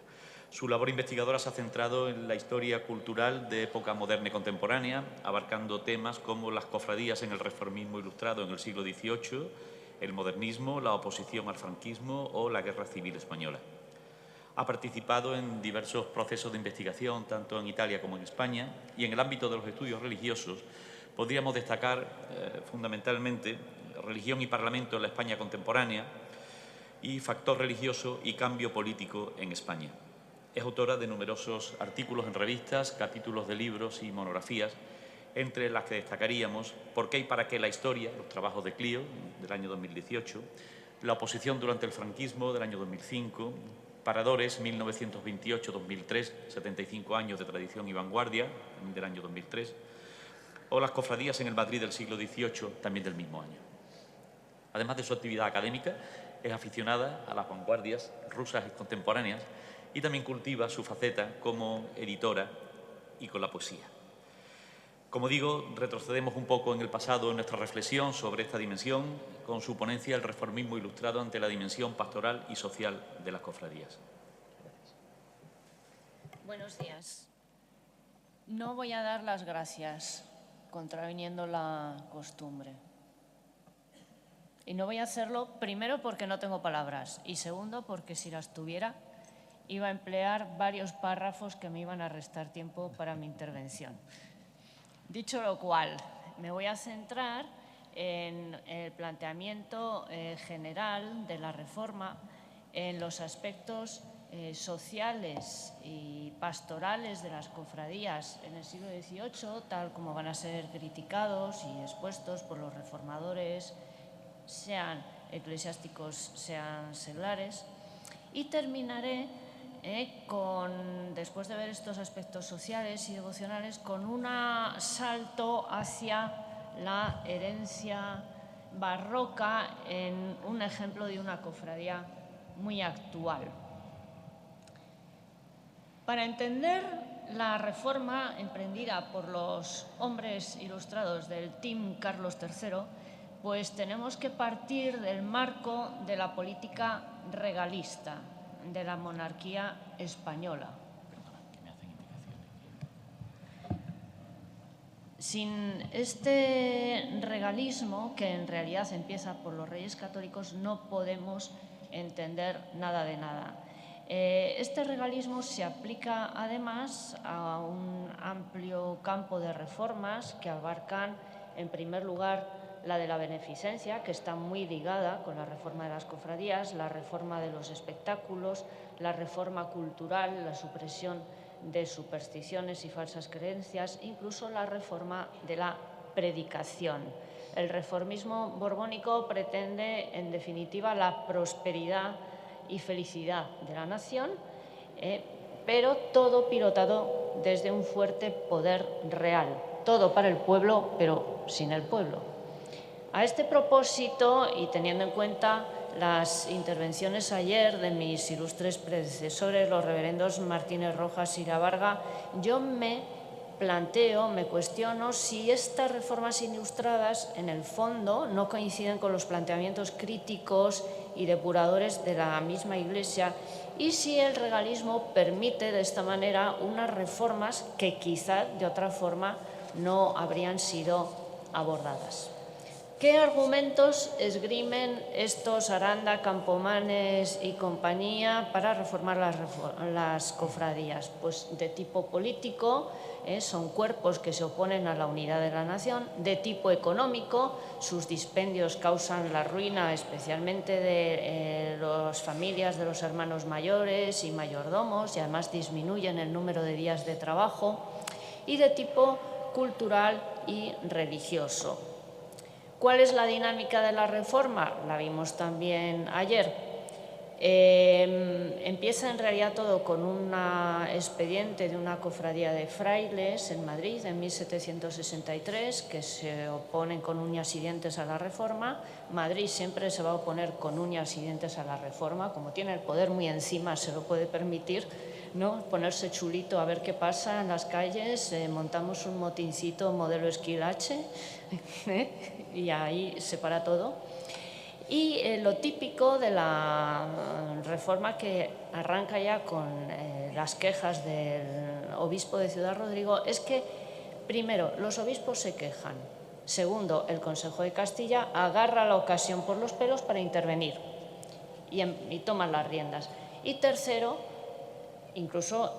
Su labor investigadora se ha centrado en la historia cultural de época moderna y contemporánea, abarcando temas como las cofradías en el reformismo ilustrado en el siglo XVIII, el modernismo, la oposición al franquismo o la Guerra Civil Española. Ha participado en diversos procesos de investigación, tanto en Italia como en España, y en el ámbito de los estudios religiosos podríamos destacar fundamentalmente religión y parlamento en la España contemporánea y factor religioso y cambio político en España. Es autora de numerosos artículos en revistas, capítulos de libros y monografías, entre las que destacaríamos ¿Por qué y para qué la historia?, los trabajos de Clio, del año 2018, La oposición durante el franquismo, del año 2005, Paradores, 1928-2003, 75 años de tradición y vanguardia, del año 2003, o Las cofradías en el Madrid del siglo XVIII, también del mismo año. Además de su actividad académica, es aficionada a las vanguardias rusas y contemporáneas y también cultiva su faceta como editora y con la poesía. Como digo, retrocedemos un poco en el pasado en nuestra reflexión sobre esta dimensión con su ponencia El reformismo ilustrado ante la dimensión pastoral y social de las cofradías. Gracias. Buenos días. No voy a dar las gracias, contraviniendo la costumbre. Y no voy a hacerlo, primero, porque no tengo palabras y segundo, porque si las tuviera, iba a emplear varios párrafos que me iban a restar tiempo para mi intervención. Dicho lo cual, me voy a centrar en el planteamiento general de la reforma, en los aspectos sociales y pastorales de las cofradías en el siglo XVIII, tal como van a ser criticados y expuestos por los reformadores, sean eclesiásticos, sean seglares, y terminaré después de ver estos aspectos sociales y devocionales, con un salto hacia la herencia barroca en un ejemplo de una cofradía muy actual. Para entender la reforma emprendida por los hombres ilustrados del Team Carlos III, pues tenemos que partir del marco de la política regalista de la monarquía española. Sin este regalismo, que en realidad empieza por los Reyes Católicos, no podemos entender nada de nada. Este regalismo se aplica además a un amplio campo de reformas que abarcan, en primer lugar, la de la beneficencia, que está muy ligada con la reforma de las cofradías, la reforma de los espectáculos, la reforma cultural, la supresión de supersticiones y falsas creencias, incluso la reforma de la predicación. El reformismo borbónico pretende, en definitiva, la prosperidad y felicidad de la nación, pero todo pilotado desde un fuerte poder real. Todo para el pueblo, pero sin el pueblo. A este propósito, y teniendo en cuenta las intervenciones ayer de mis ilustres predecesores, los reverendos Martínez Rojas y Lavarga, yo me cuestiono si estas reformas ilustradas, en el fondo, no coinciden con los planteamientos críticos y depuradores de la misma Iglesia, y si el regalismo permite de esta manera unas reformas que quizá de otra forma no habrían sido abordadas. ¿Qué argumentos esgrimen estos Aranda, Campomanes y compañía para reformar las cofradías? Pues de tipo político, son cuerpos que se oponen a la unidad de la nación. De tipo económico, sus dispendios causan la ruina especialmente de las familias de los hermanos mayores y mayordomos, y además disminuyen el número de días de trabajo. Y de tipo cultural y religioso. ¿Cuál es la dinámica de la reforma? La vimos también ayer. Empieza en realidad todo con un expediente de una cofradía de frailes en Madrid en 1763 que se oponen con uñas y dientes a la reforma. Madrid siempre se va a oponer con uñas y dientes a la reforma, como tiene el poder muy encima, se lo puede permitir, ¿no? Ponerse chulito a ver qué pasa en las calles, montamos un motincito modelo Esquilache y ahí se para todo. Y lo típico de la reforma, que arranca ya con las quejas del obispo de Ciudad Rodrigo, es que, primero, los obispos se quejan. Segundo, el Consejo de Castilla agarra la ocasión por los pelos para intervenir y toman las riendas. Y tercero, incluso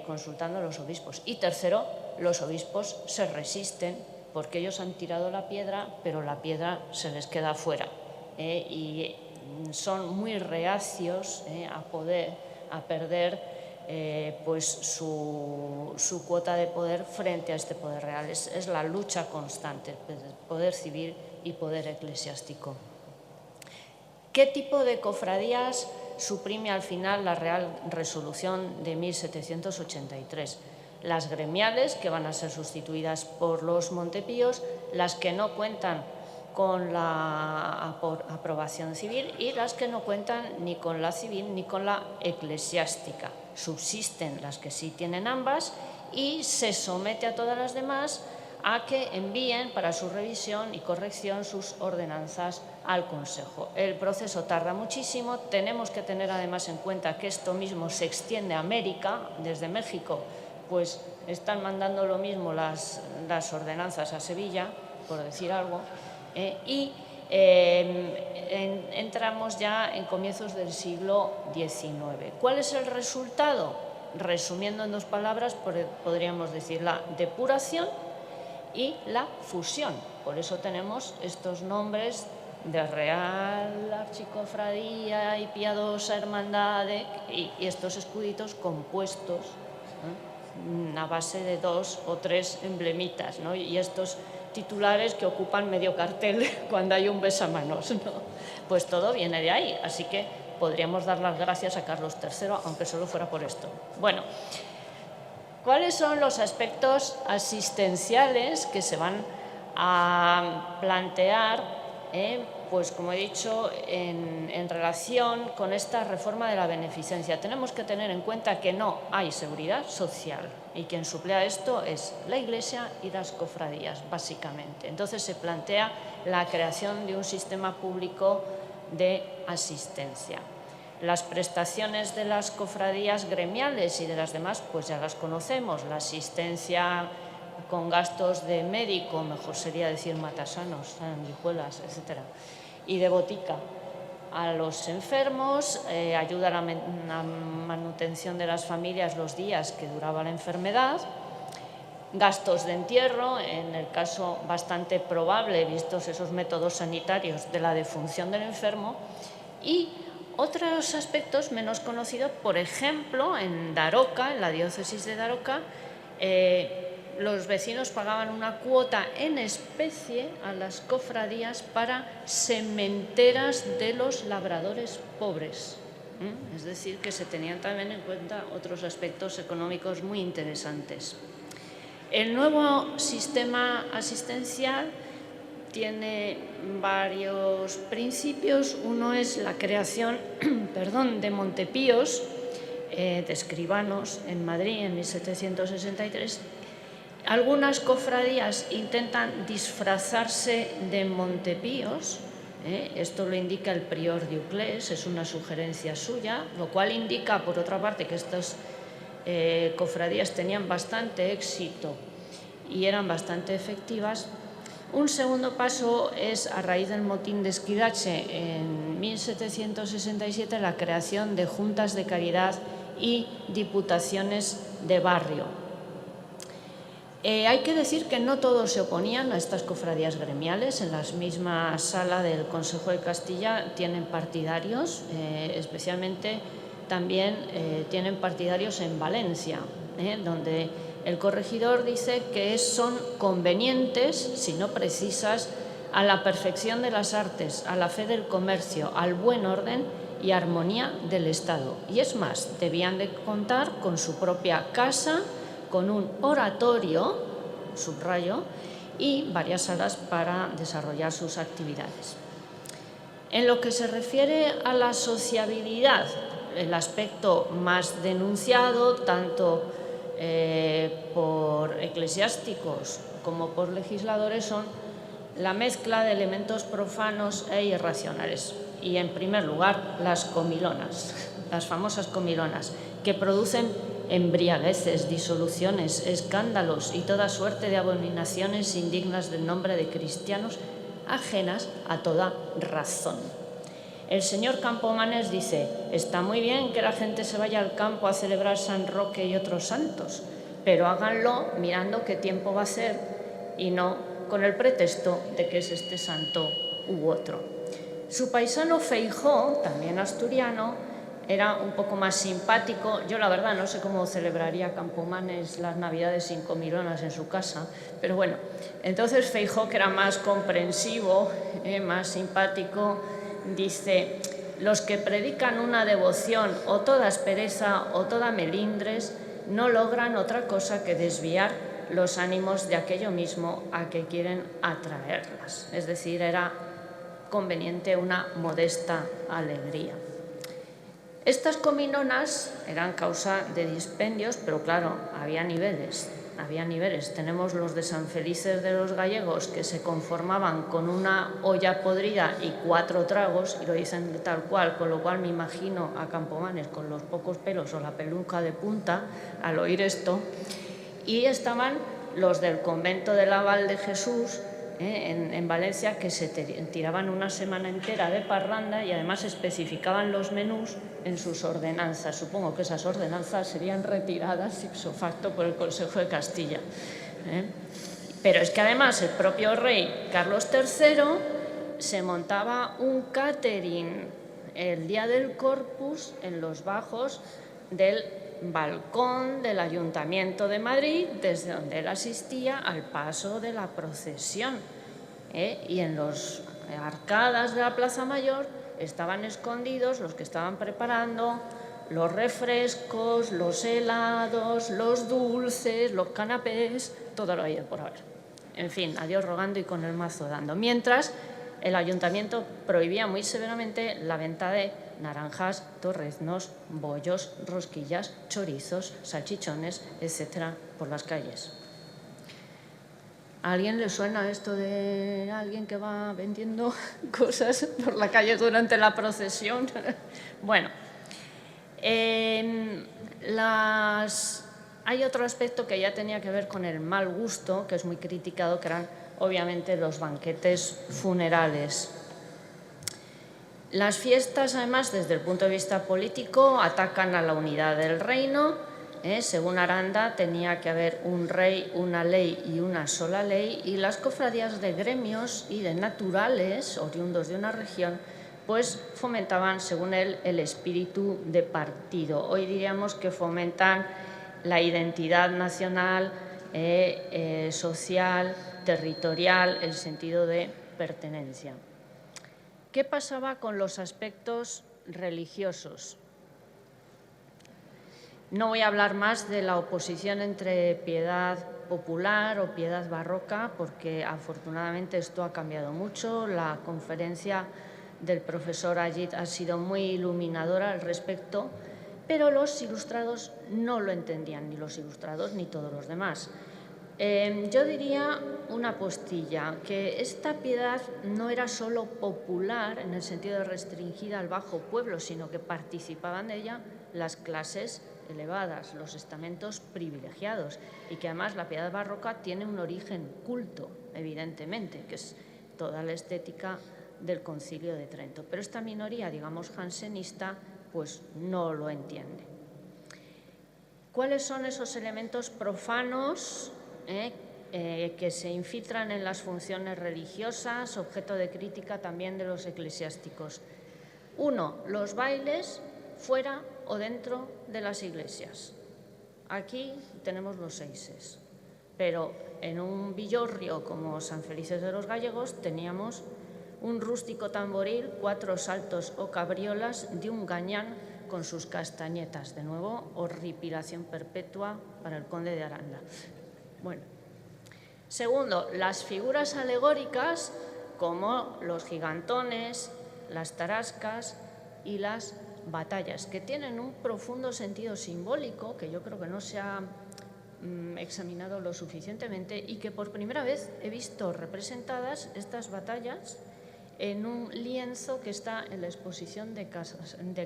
consultando a los obispos. Y tercero, los obispos se resisten porque ellos han tirado la piedra, pero la piedra se les queda fuera. Y son muy reacios a perder pues su cuota de poder frente a este poder real. Es la lucha constante, poder civil y poder eclesiástico. ¿Qué tipo de cofradías suprime al final la Real Resolución de 1783? Las gremiales, que van a ser sustituidas por los Montepíos, las que no cuentan con la aprobación civil y las que no cuentan ni con la civil ni con la eclesiástica. Subsisten las que sí tienen ambas y se somete a todas las demás a que envíen para su revisión y corrección sus ordenanzas al Consejo. El proceso tarda muchísimo, tenemos que tener además en cuenta que esto mismo se extiende a América, desde México, pues están mandando lo mismo las ordenanzas a Sevilla, por decir algo, y entramos ya en comienzos del siglo XIX. ¿Cuál es el resultado? Resumiendo en 2 palabras, podríamos decir la depuración y la fusión. Por eso tenemos estos nombres de Real Archicofradía y Piadosa Hermandad y estos escuditos compuestos a base de 2 o 3 emblemitas, ¿no? Y estos titulares que ocupan medio cartel cuando hay un besamanos, ¿no? Pues todo viene de ahí, así que podríamos dar las gracias a Carlos III, aunque solo fuera por esto. Bueno, ¿cuáles son los aspectos asistenciales que se van a plantear, pues como he dicho, en relación con esta reforma de la beneficencia? Tenemos que tener en cuenta que no hay seguridad social y quien suplea esto es la Iglesia y las cofradías, básicamente. Entonces se plantea la creación de un sistema público de asistencia. Las prestaciones de las cofradías gremiales y de las demás, pues ya las conocemos. La asistencia con gastos de médico, mejor sería decir matasanos, sanguijuelas, etcétera, y de botica a los enfermos, ayuda a la manutención de las familias los días que duraba la enfermedad, gastos de entierro, en el caso bastante probable, vistos esos métodos sanitarios, de la defunción del enfermo, y otros aspectos menos conocidos, por ejemplo, en Daroca, en la diócesis de Daroca, los vecinos pagaban una cuota en especie a las cofradías para sementeras de los labradores pobres. Es decir, que se tenían también en cuenta otros aspectos económicos muy interesantes. El nuevo sistema asistencial tiene varios principios. Uno es la creación de Montepíos, de escribanos en Madrid en 1763. Algunas cofradías intentan disfrazarse de Montepíos, esto lo indica el prior de Uclés, es una sugerencia suya, lo cual indica, por otra parte, que estas cofradías tenían bastante éxito y eran bastante efectivas. Un segundo paso es, a raíz del motín de Esquidache en 1767, la creación de juntas de caridad y diputaciones de barrio. Hay que decir que no todos se oponían a estas cofradías gremiales. En la misma sala del Consejo de Castilla tienen partidarios, especialmente también tienen partidarios en Valencia, donde el corregidor dice que son convenientes, si no precisas, a la perfección de las artes, a la fe del comercio, al buen orden y armonía del Estado. Y es más, debían de contar con su propia casa, con un oratorio, subrayo, y varias salas para desarrollar sus actividades. En lo que se refiere a la sociabilidad, el aspecto más denunciado, tanto por eclesiásticos como por legisladores, son la mezcla de elementos profanos e irracionales. Y, en primer lugar, las comilonas, las famosas comilonas, que producen embriagueces, disoluciones, escándalos y toda suerte de abominaciones indignas del nombre de cristianos, ajenas a toda razón. El señor Campomanes dice: está muy bien que la gente se vaya al campo a celebrar San Roque y otros santos, pero háganlo mirando qué tiempo va a hacer y no con el pretexto de que es este santo u otro. Su paisano Feijóo, también asturiano, era un poco más simpático. Yo, la verdad, no sé cómo celebraría Campomanes las Navidades sin comilonas en su casa, pero bueno, entonces Feijóo, que era más comprensivo, más simpático, dice: los que predican una devoción o toda aspereza o toda melindres no logran otra cosa que desviar los ánimos de aquello mismo a que quieren atraerlas. Es decir, era conveniente una modesta alegría. Estas cominonas eran causa de dispendios, pero claro, había niveles. Tenemos los de San Felices de los Gallegos, que se conformaban con una olla podrida y 4 tragos, y lo dicen tal cual, con lo cual me imagino a Campomanes con los pocos pelos o la peluca de punta al oír esto. Y estaban los del convento de la Val de Jesús, en Valencia, que se tiraban una semana entera de parranda y además especificaban los menús en sus ordenanzas. Supongo que esas ordenanzas serían retiradas ipso facto por el Consejo de Castilla. Pero es que además el propio rey Carlos III se montaba un catering el día del Corpus en los bajos del balcón del Ayuntamiento de Madrid, desde donde él asistía al paso de la procesión. Y en las arcadas de la Plaza Mayor estaban escondidos los que estaban preparando los refrescos, los helados, los dulces, los canapés, todo lo habido por haber. En fin, a Dios rogando y con el mazo dando. Mientras, el Ayuntamiento prohibía muy severamente la venta de naranjas, torreznos, bollos, rosquillas, chorizos, salchichones, etcétera, por las calles. ¿A alguien le suena esto de alguien que va vendiendo cosas por la calle durante la procesión? Bueno, hay otro aspecto que ya tenía que ver con el mal gusto, que es muy criticado, que eran obviamente los banquetes funerales. Las fiestas, además, desde el punto de vista político, atacan a la unidad del reino. Según Aranda, tenía que haber un rey, una ley y una sola ley, y las cofradías de gremios y de naturales, oriundos de una región, pues fomentaban, según él, el espíritu de partido. Hoy diríamos que fomentan la identidad nacional, social, territorial, el sentido de pertenencia. ¿Qué pasaba con los aspectos religiosos? No voy a hablar más de la oposición entre piedad popular o piedad barroca, porque afortunadamente esto ha cambiado mucho. La conferencia del profesor Ayit ha sido muy iluminadora al respecto, pero los ilustrados no lo entendían, ni los ilustrados ni todos los demás. Yo diría una postilla, que esta piedad no era solo popular en el sentido de restringida al bajo pueblo, sino que participaban de ella las clases elevadas, los estamentos privilegiados, y que además la piedad barroca tiene un origen culto, evidentemente, que es toda la estética del Concilio de Trento. Pero esta minoría, digamos, jansenista, pues no lo entiende. ¿Cuáles son esos elementos profanos que se infiltran en las funciones religiosas, objeto de crítica también de los eclesiásticos? 1. Los bailes fuera o dentro de las iglesias. Aquí tenemos los seises, pero en un villorrio como San Felices de los Gallegos teníamos un rústico tamboril, 4 saltos o cabriolas de un gañán con sus castañetas. De nuevo, horripilación perpetua para el conde de Aranda. Bueno. Segundo, las figuras alegóricas como los gigantones, las tarascas y las batallas, que tienen un profundo sentido simbólico que yo creo que no se ha examinado lo suficientemente, y que por primera vez he visto representadas estas batallas en un lienzo que está en la exposición de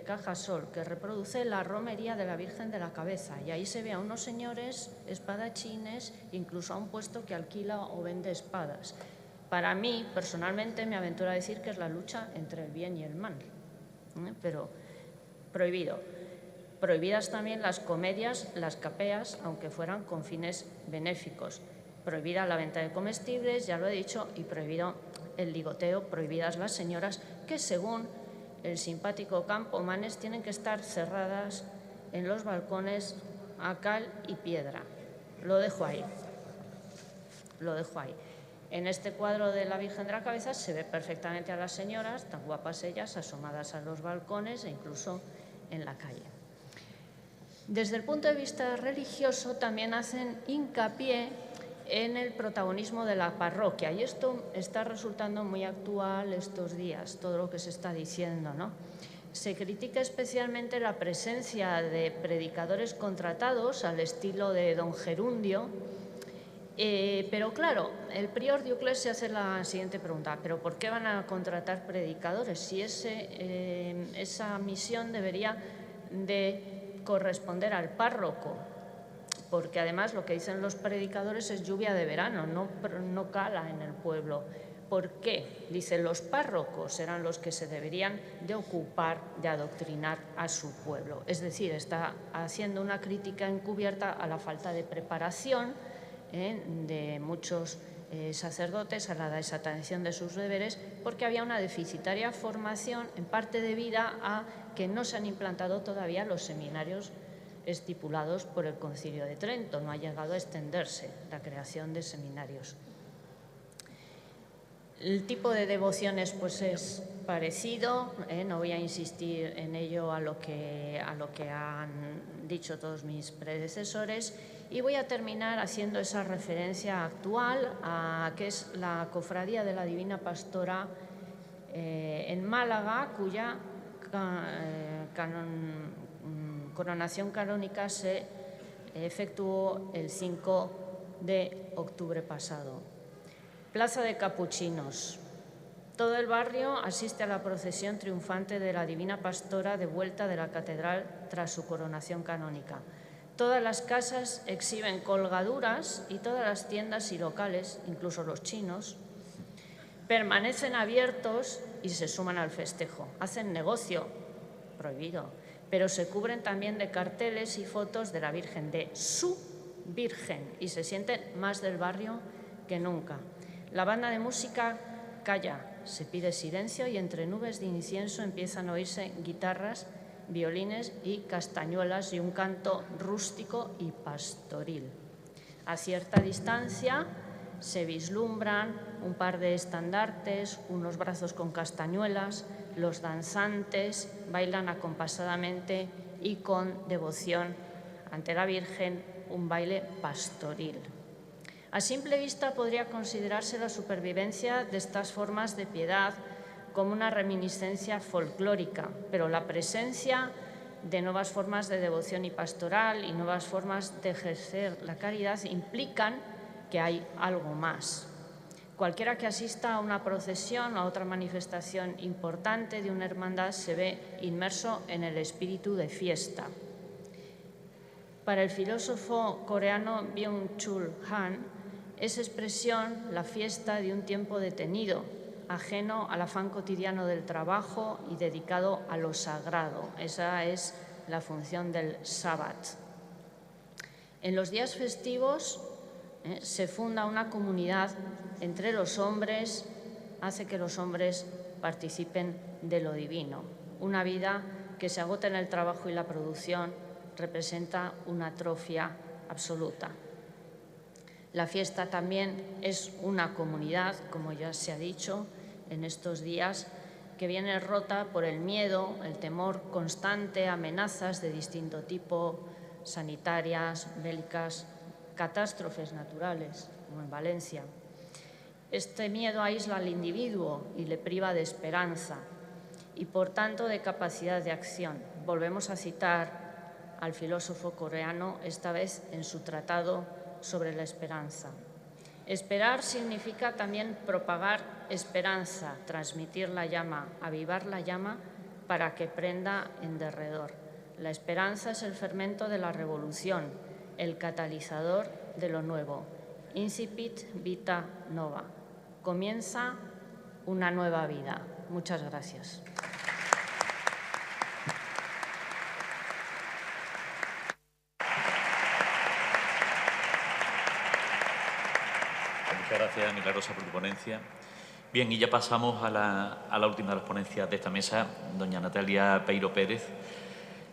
Cajasol, que reproduce la romería de la Virgen de la Cabeza, y ahí se ve a unos señores espadachines, incluso a un puesto que alquila o vende espadas. Para mí, personalmente, me aventuro a decir que es la lucha entre el bien y el mal, pero prohibido. Prohibidas también las comedias, las capeas, aunque fueran con fines benéficos. Prohibida la venta de comestibles, ya lo he dicho, y prohibido el ligoteo, prohibidas las señoras, que según el simpático Campomanes tienen que estar cerradas en los balcones a cal y piedra. Lo dejo ahí. Lo dejo ahí. En este cuadro de la Virgen de la Cabeza se ve perfectamente a las señoras, tan guapas ellas, asomadas a los balcones e incluso en la calle. Desde el punto de vista religioso también hacen hincapié en el protagonismo de la parroquia. Y esto está resultando muy actual estos días, todo lo que se está diciendo, ¿no? Se critica especialmente la presencia de predicadores contratados al estilo de don Gerundio, pero claro, el prior Diocles se hace la siguiente pregunta: ¿pero por qué van a contratar predicadores si esa misión debería de corresponder al párroco? Porque además lo que dicen los predicadores es lluvia de verano, no cala en el pueblo. ¿Por qué? Dicen, los párrocos serán los que se deberían de ocupar de adoctrinar a su pueblo. Es decir, está haciendo una crítica encubierta a la falta de preparación de muchos sacerdotes a la desatención de sus deberes, porque había una deficitaria formación, en parte debida a que no se han implantado todavía los seminarios estipulados por el Concilio de Trento. No ha llegado a extenderse la creación de seminarios. El tipo de devociones pues es parecido, no voy a insistir en ello a lo que han dicho todos mis predecesores, y voy a terminar haciendo esa referencia actual a que es la Cofradía de la Divina Pastora en Málaga, cuya coronación canónica se efectuó el 5 de octubre pasado. Plaza de Capuchinos. Todo el barrio asiste a la procesión triunfante de la Divina Pastora de vuelta de la catedral tras su coronación canónica. Todas las casas exhiben colgaduras y todas las tiendas y locales, incluso los chinos, permanecen abiertos y se suman al festejo. Hacen negocio, prohibido, pero se cubren también de carteles y fotos de la Virgen, de su Virgen, y se sienten más del barrio que nunca. La banda de música calla, se pide silencio y entre nubes de incienso empiezan a oírse guitarras, violines y castañuelas y un canto rústico y pastoril. A cierta distancia se vislumbran un par de estandartes, unos brazos con castañuelas, los danzantes bailan acompasadamente y con devoción ante la Virgen, un baile pastoril. A simple vista podría considerarse la supervivencia de estas formas de piedad como una reminiscencia folclórica, pero la presencia de nuevas formas de devoción y pastoral y nuevas formas de ejercer la caridad implican que hay algo más. Cualquiera que asista a una procesión o a otra manifestación importante de una hermandad se ve inmerso en el espíritu de fiesta. Para el filósofo coreano Byung-Chul Han, es expresión la fiesta de un tiempo detenido, ajeno al afán cotidiano del trabajo y dedicado a lo sagrado. Esa es la función del sábat. En los días festivos se funda una comunidad entre los hombres, hace que los hombres participen de lo divino. Una vida que se agota en el trabajo y la producción representa una atrofia absoluta. La fiesta también es una comunidad, como ya se ha dicho en estos días, que viene rota por el miedo, el temor constante, amenazas de distinto tipo, sanitarias, bélicas, catástrofes naturales, como en Valencia. Este miedo aísla al individuo y le priva de esperanza y, por tanto, de capacidad de acción. Volvemos a citar al filósofo coreano, esta vez en su tratado sobre la esperanza. Esperar significa también propagar esperanza, transmitir la llama, avivar la llama para que prenda en derredor. La esperanza es el fermento de la revolución, el catalizador de lo nuevo. Incipit vita nova. Comienza una nueva vida. Muchas gracias. Muchas gracias, Milagrosa, por tu ponencia. Bien, y ya pasamos a la última de las ponencias de esta mesa, doña Natalia Peiro Pérez,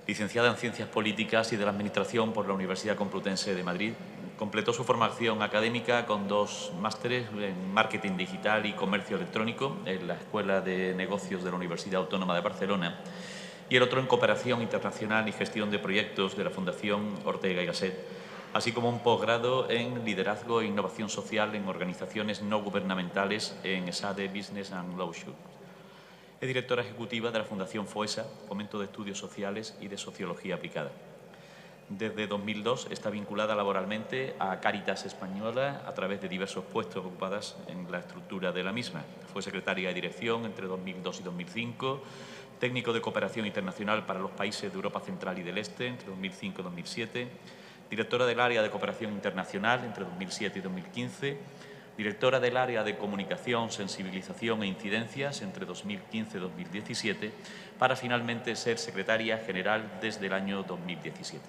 licenciada en Ciencias Políticas y de la Administración por la Universidad Complutense de Madrid. Completó su formación académica con 2 másteres en Marketing Digital y Comercio Electrónico en la Escuela de Negocios de la Universidad Autónoma de Barcelona y el otro en Cooperación Internacional y Gestión de Proyectos de la Fundación Ortega y Gasset así como un posgrado en Liderazgo e Innovación Social en Organizaciones No Gubernamentales en ESADE Business and Leadership. Es directora ejecutiva de la Fundación FOESA, Fomento de Estudios Sociales y de Sociología Aplicada. Desde 2002 está vinculada laboralmente a Cáritas Española a través de diversos puestos ocupados en la estructura de la misma. Fue secretaria de dirección entre 2002 y 2005, técnico de cooperación internacional para los países de Europa Central y del Este entre 2005 y 2007, directora del área de cooperación internacional entre 2007 y 2015, directora del área de comunicación, sensibilización e incidencias entre 2015 y 2017, para finalmente ser secretaria general desde el año 2017.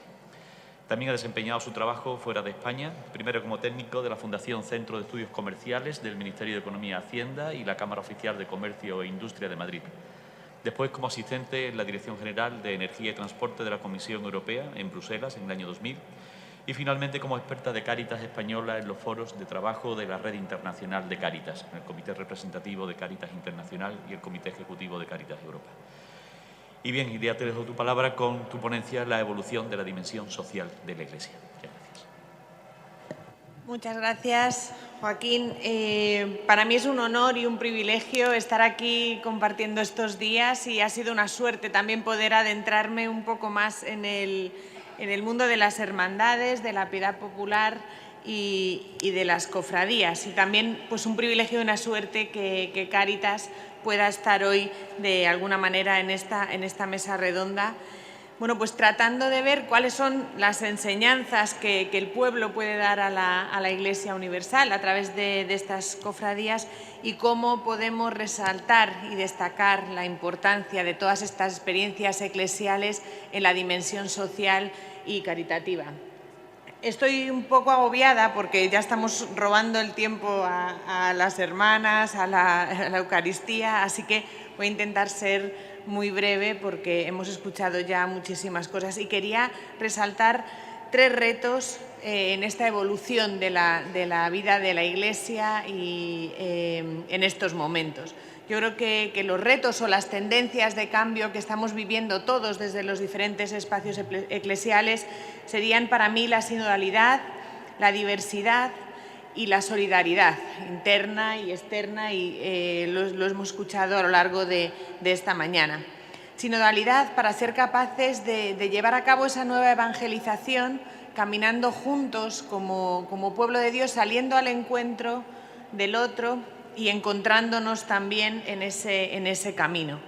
También ha desempeñado su trabajo fuera de España, primero como técnico de la Fundación Centro de Estudios Comerciales del Ministerio de Economía y Hacienda y la Cámara Oficial de Comercio e Industria de Madrid. Después como asistente en la Dirección General de Energía y Transporte de la Comisión Europea en Bruselas en el año 2000 y finalmente como experta de Cáritas Española en los foros de trabajo de la Red Internacional de Cáritas, en el Comité Representativo de Cáritas Internacional y el Comité Ejecutivo de Cáritas Europa. Y bien, ya te dejo tu palabra con tu ponencia, la evolución de la dimensión social de la Iglesia. Muchas gracias. Muchas gracias, Joaquín. Para mí es un honor y un privilegio estar aquí compartiendo estos días y ha sido una suerte también poder adentrarme un poco más en el mundo de las hermandades, de la piedad popular y de las cofradías. Y también pues, un privilegio y una suerte que Cáritas pueda estar hoy de alguna manera en esta mesa redonda. Bueno, pues tratando de ver cuáles son las enseñanzas que el pueblo puede dar a la Iglesia Universal a través de estas cofradías y cómo podemos resaltar y destacar la importancia de todas estas experiencias eclesiales en la dimensión social y caritativa. Estoy un poco agobiada porque ya estamos robando el tiempo a las hermanas, a la Eucaristía, así que voy a intentar ser muy breve porque hemos escuchado ya muchísimas cosas y quería resaltar 3 retos en esta evolución de la vida de la Iglesia y en estos momentos. Yo creo que los retos o las tendencias de cambio que estamos viviendo todos desde los diferentes espacios eclesiales serían para mí la sinodalidad, la diversidad y la solidaridad interna y externa y lo hemos escuchado a lo largo de esta mañana. Sinodalidad para ser capaces de llevar a cabo esa nueva evangelización caminando juntos como pueblo de Dios, saliendo al encuentro del otro y encontrándonos también en ese camino.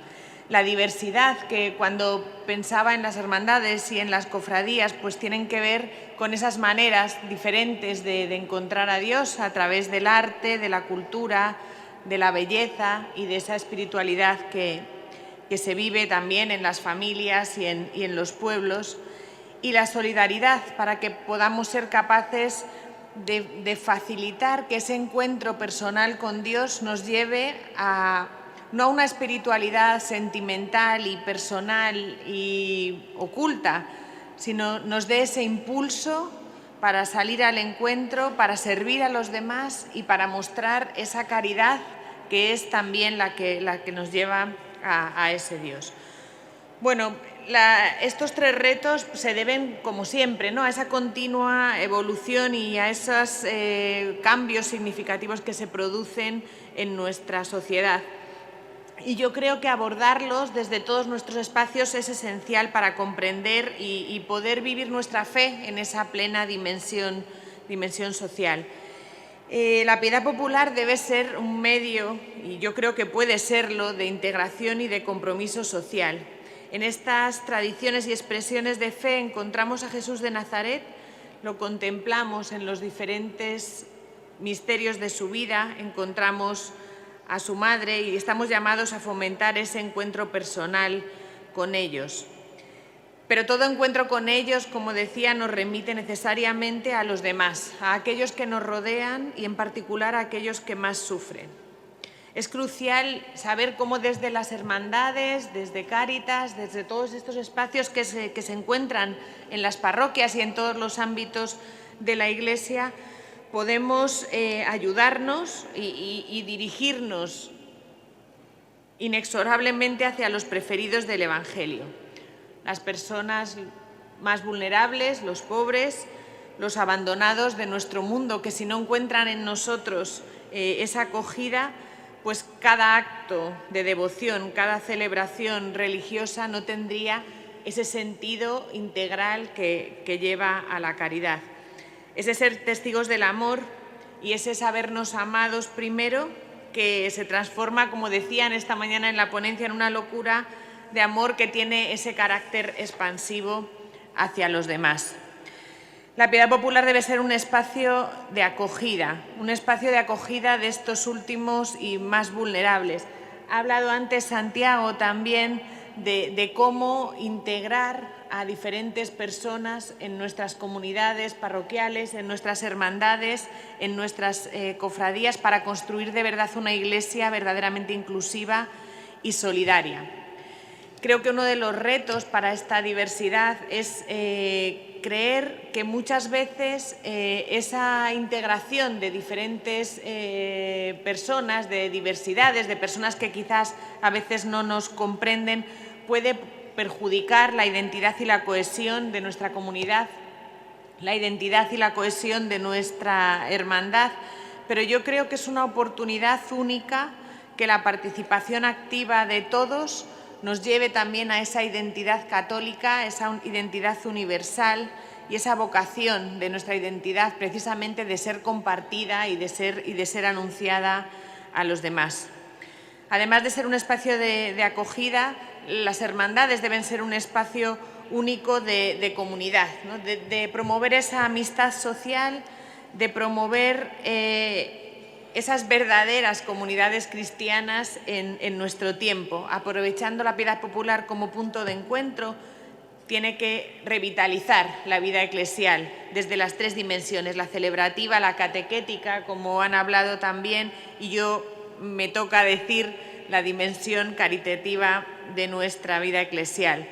La diversidad, que cuando pensaba en las hermandades y en las cofradías, pues tienen que ver con esas maneras diferentes de encontrar a Dios a través del arte, de la cultura, de la belleza y de esa espiritualidad que se vive también en las familias y en los pueblos. Y la solidaridad, para que podamos ser capaces de facilitar que ese encuentro personal con Dios nos lleve no a una espiritualidad sentimental y personal y oculta, sino nos dé ese impulso para salir al encuentro, para servir a los demás y para mostrar esa caridad que es también la que nos lleva a ese Dios. Bueno, estos 3 retos se deben, como siempre, ¿no?, a esa continua evolución y a esos cambios significativos que se producen en nuestra sociedad. Y yo creo que abordarlos desde todos nuestros espacios es esencial para comprender y poder vivir nuestra fe en esa plena dimensión social. La piedad popular debe ser un medio, y yo creo que puede serlo, de integración y de compromiso social. En estas tradiciones y expresiones de fe encontramos a Jesús de Nazaret, lo contemplamos en los diferentes misterios de su vida, encontramos a su madre y estamos llamados a fomentar ese encuentro personal con ellos. Pero todo encuentro con ellos, como decía, nos remite necesariamente a los demás, a aquellos que nos rodean y en particular a aquellos que más sufren. Es crucial saber cómo desde las hermandades, desde Cáritas, desde todos estos espacios que se encuentran en las parroquias y en todos los ámbitos de la Iglesia, podemos ayudarnos y dirigirnos inexorablemente hacia los preferidos del Evangelio. Las personas más vulnerables, los pobres, los abandonados de nuestro mundo, que si no encuentran en nosotros esa acogida, pues cada acto de devoción, cada celebración religiosa no tendría ese sentido integral que lleva a la caridad. Ese ser testigos del amor y ese sabernos amados primero, que se transforma, como decían esta mañana en la ponencia, en una locura de amor que tiene ese carácter expansivo hacia los demás. La piedad popular debe ser un espacio de acogida de estos últimos y más vulnerables. Ha hablado antes Santiago también de cómo integrar a diferentes personas en nuestras comunidades parroquiales, en nuestras hermandades, en nuestras cofradías, para construir de verdad una iglesia verdaderamente inclusiva y solidaria. Creo que uno de los retos para esta diversidad es creer que muchas veces esa integración de diferentes personas, de diversidades, de personas que quizás a veces no nos comprenden, puede perjudicar la identidad y la cohesión de nuestra comunidad, la identidad y la cohesión de nuestra hermandad, pero yo creo que es una oportunidad única que la participación activa de todos nos lleve también a esa identidad católica, esa identidad universal y esa vocación de nuestra identidad precisamente de ser compartida y de ser anunciada a los demás. Además de ser un espacio de acogida, las hermandades deben ser un espacio único de comunidad, ¿no? de promover esa amistad social, de promover esas verdaderas comunidades cristianas en nuestro tiempo. Aprovechando la piedad popular como punto de encuentro, tiene que revitalizar la vida eclesial desde las tres dimensiones, la celebrativa, la catequética, como han hablado también, y yo me toca decir la dimensión caritativa de nuestra vida eclesial.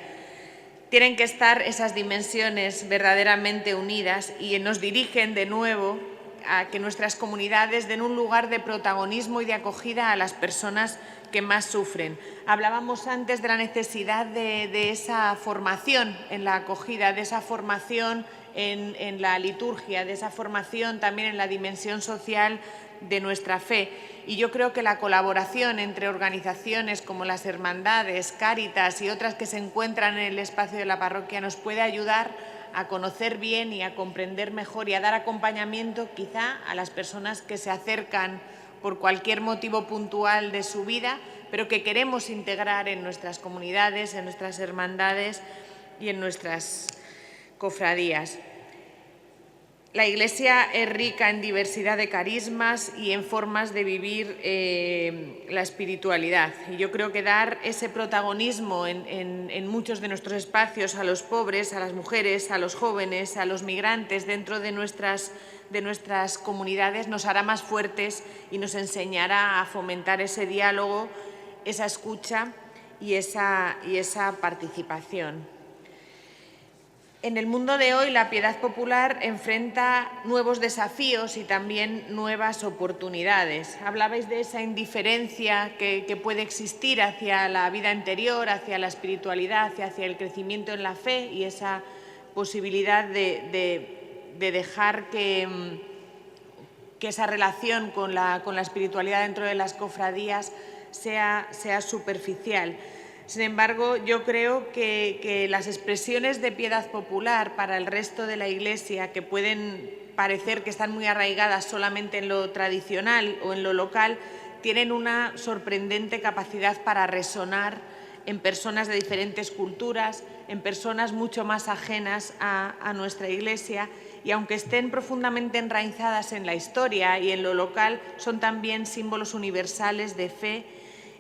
Tienen que estar esas dimensiones verdaderamente unidas y nos dirigen de nuevo a que nuestras comunidades den un lugar de protagonismo y de acogida a las personas que más sufren. Hablábamos antes de la necesidad de esa formación en la acogida, de esa formación en la liturgia, de esa formación también en la dimensión social de nuestra fe. Y yo creo que la colaboración entre organizaciones como las hermandades, Cáritas y otras que se encuentran en el espacio de la parroquia nos puede ayudar a conocer bien y a comprender mejor y a dar acompañamiento quizá a las personas que se acercan por cualquier motivo puntual de su vida, pero que queremos integrar en nuestras comunidades, en nuestras hermandades y en nuestras cofradías. La Iglesia es rica en diversidad de carismas y en formas de vivir la espiritualidad. Y yo creo que dar ese protagonismo en muchos de nuestros espacios a los pobres, a las mujeres, a los jóvenes, a los migrantes dentro de nuestras comunidades nos hará más fuertes y nos enseñará a fomentar ese diálogo, esa escucha y esa participación. En el mundo de hoy, la piedad popular enfrenta nuevos desafíos y también nuevas oportunidades. Hablabais de esa indiferencia que puede existir hacia la vida interior, hacia la espiritualidad, hacia el crecimiento en la fe y esa posibilidad de dejar que esa relación con la espiritualidad dentro de las cofradías sea superficial. Sin embargo, yo creo que las expresiones de piedad popular para el resto de la Iglesia, que pueden parecer que están muy arraigadas solamente en lo tradicional o en lo local, tienen una sorprendente capacidad para resonar en personas de diferentes culturas, en personas mucho más ajenas a nuestra Iglesia, y aunque estén profundamente enraizadas en la historia y en lo local, son también símbolos universales de fe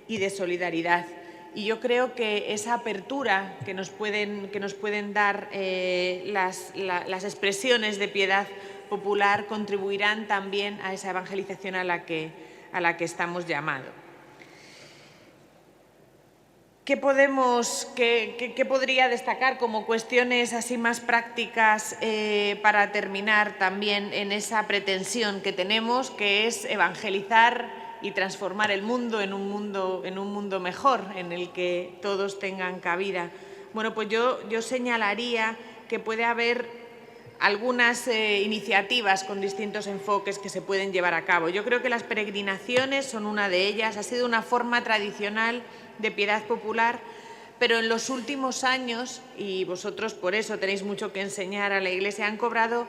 y de solidaridad. Y yo creo que esa apertura que nos pueden dar las expresiones de piedad popular contribuirán también a esa evangelización a la que estamos llamados. ¿Qué podría destacar como cuestiones así más prácticas para terminar también en esa pretensión que tenemos, que es evangelizar y transformar el mundo en un mundo mejor, en el que todos tengan cabida? Bueno, pues yo señalaría que puede haber algunas iniciativas con distintos enfoques que se pueden llevar a cabo. Yo creo que las peregrinaciones son una de ellas. Ha sido una forma tradicional de piedad popular, pero en los últimos años, y vosotros por eso tenéis mucho que enseñar a la Iglesia, han cobrado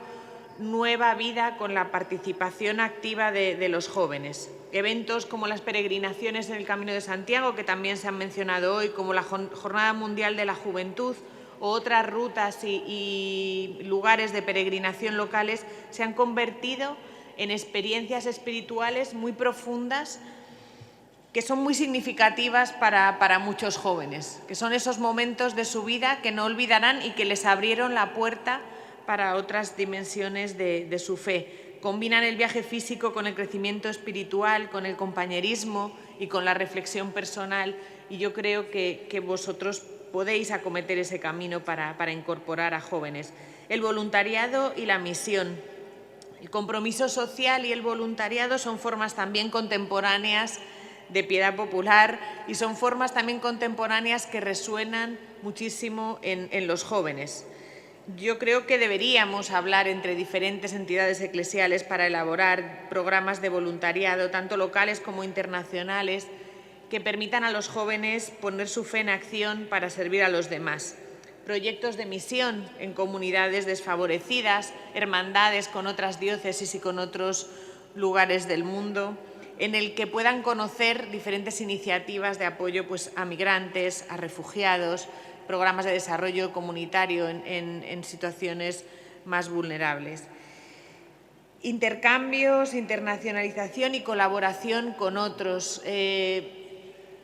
nueva vida con la participación activa de los jóvenes. Eventos como las peregrinaciones en el Camino de Santiago, que también se han mencionado hoy, como la Jornada Mundial de la Juventud, o otras rutas y lugares de peregrinación locales, se han convertido en experiencias espirituales muy profundas que son muy significativas para muchos jóvenes, que son esos momentos de su vida que no olvidarán y que les abrieron la puerta para otras dimensiones de su fe. Combinan el viaje físico con el crecimiento espiritual, con el compañerismo y con la reflexión personal, y yo creo que vosotros podéis acometer ese camino para incorporar a jóvenes. El voluntariado y la misión. El compromiso social y el voluntariado son formas también contemporáneas de piedad popular y son formas también contemporáneas que resuenan muchísimo en los jóvenes. Yo creo que deberíamos hablar entre diferentes entidades eclesiales para elaborar programas de voluntariado, tanto locales como internacionales, que permitan a los jóvenes poner su fe en acción para servir a los demás. Proyectos de misión en comunidades desfavorecidas, hermandades con otras diócesis y con otros lugares del mundo, en el que puedan conocer diferentes iniciativas de apoyo a migrantes, a refugiados, programas de desarrollo comunitario en situaciones más vulnerables. Intercambios, internacionalización y colaboración con otros.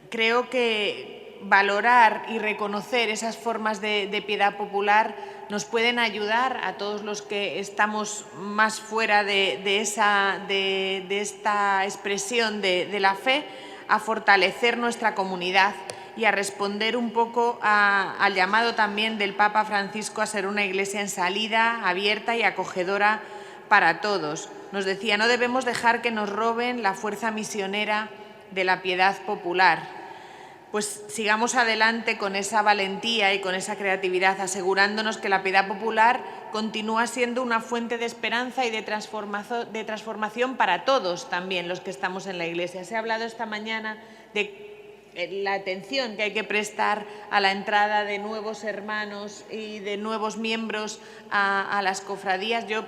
Creo que valorar y reconocer esas formas de piedad popular nos pueden ayudar a todos los que estamos más fuera de esta expresión de la fe a fortalecer nuestra comunidad y a responder un poco al llamado también del Papa Francisco a ser una Iglesia en salida, abierta y acogedora para todos. Nos decía, no debemos dejar que nos roben la fuerza misionera de la piedad popular. Pues sigamos adelante con esa valentía y con esa creatividad, asegurándonos que la piedad popular continúa siendo una fuente de esperanza y de transformación para todos también los que estamos en la Iglesia. Se ha hablado esta mañana de la atención que hay que prestar a la entrada de nuevos hermanos y de nuevos miembros a las cofradías. Yo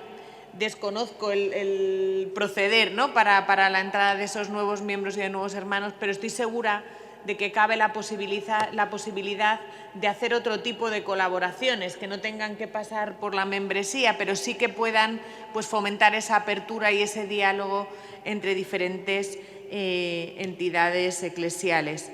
desconozco el proceder, ¿no?, para la entrada de esos nuevos miembros y de nuevos hermanos, pero estoy segura de que cabe la posibilidad de hacer otro tipo de colaboraciones, que no tengan que pasar por la membresía, pero sí que puedan fomentar esa apertura y ese diálogo entre diferentes entidades eclesiales.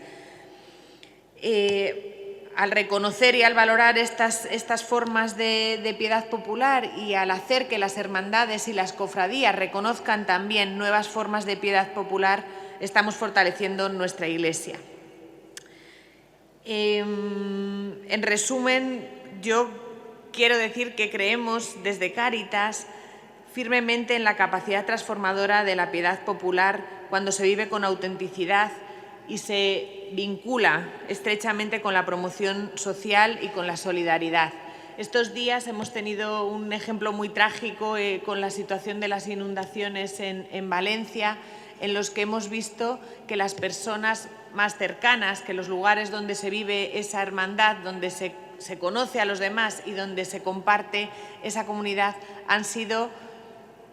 Al reconocer y al valorar estas formas de piedad popular y al hacer que las hermandades y las cofradías reconozcan también nuevas formas de piedad popular, estamos fortaleciendo nuestra Iglesia. En resumen, yo quiero decir que creemos desde Cáritas firmemente en la capacidad transformadora de la piedad popular cuando se vive con autenticidad y se vincula estrechamente con la promoción social y con la solidaridad. Estos días hemos tenido un ejemplo muy trágico con la situación de las inundaciones en Valencia, en los que hemos visto que las personas más cercanas, que los lugares donde se vive esa hermandad, donde se conoce a los demás y donde se comparte esa comunidad, han sido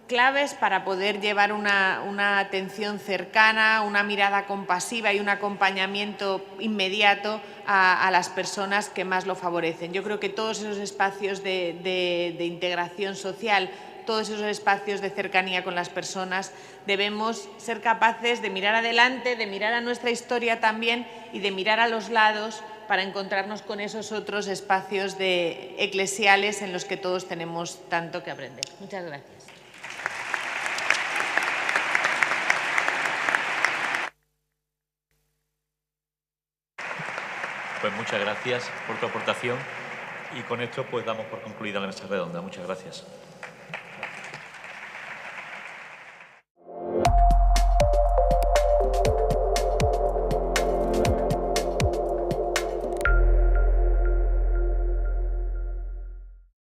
claves para poder llevar una atención cercana, una mirada compasiva y un acompañamiento inmediato a las personas que más lo favorecen. Yo creo que todos esos espacios de integración social, todos esos espacios de cercanía con las personas, debemos ser capaces de mirar adelante, de mirar a nuestra historia también y de mirar a los lados para encontrarnos con esos otros espacios eclesiales en los que todos tenemos tanto que aprender. Muchas gracias. Pues muchas gracias por tu aportación y con esto damos por concluida la mesa redonda. Muchas gracias.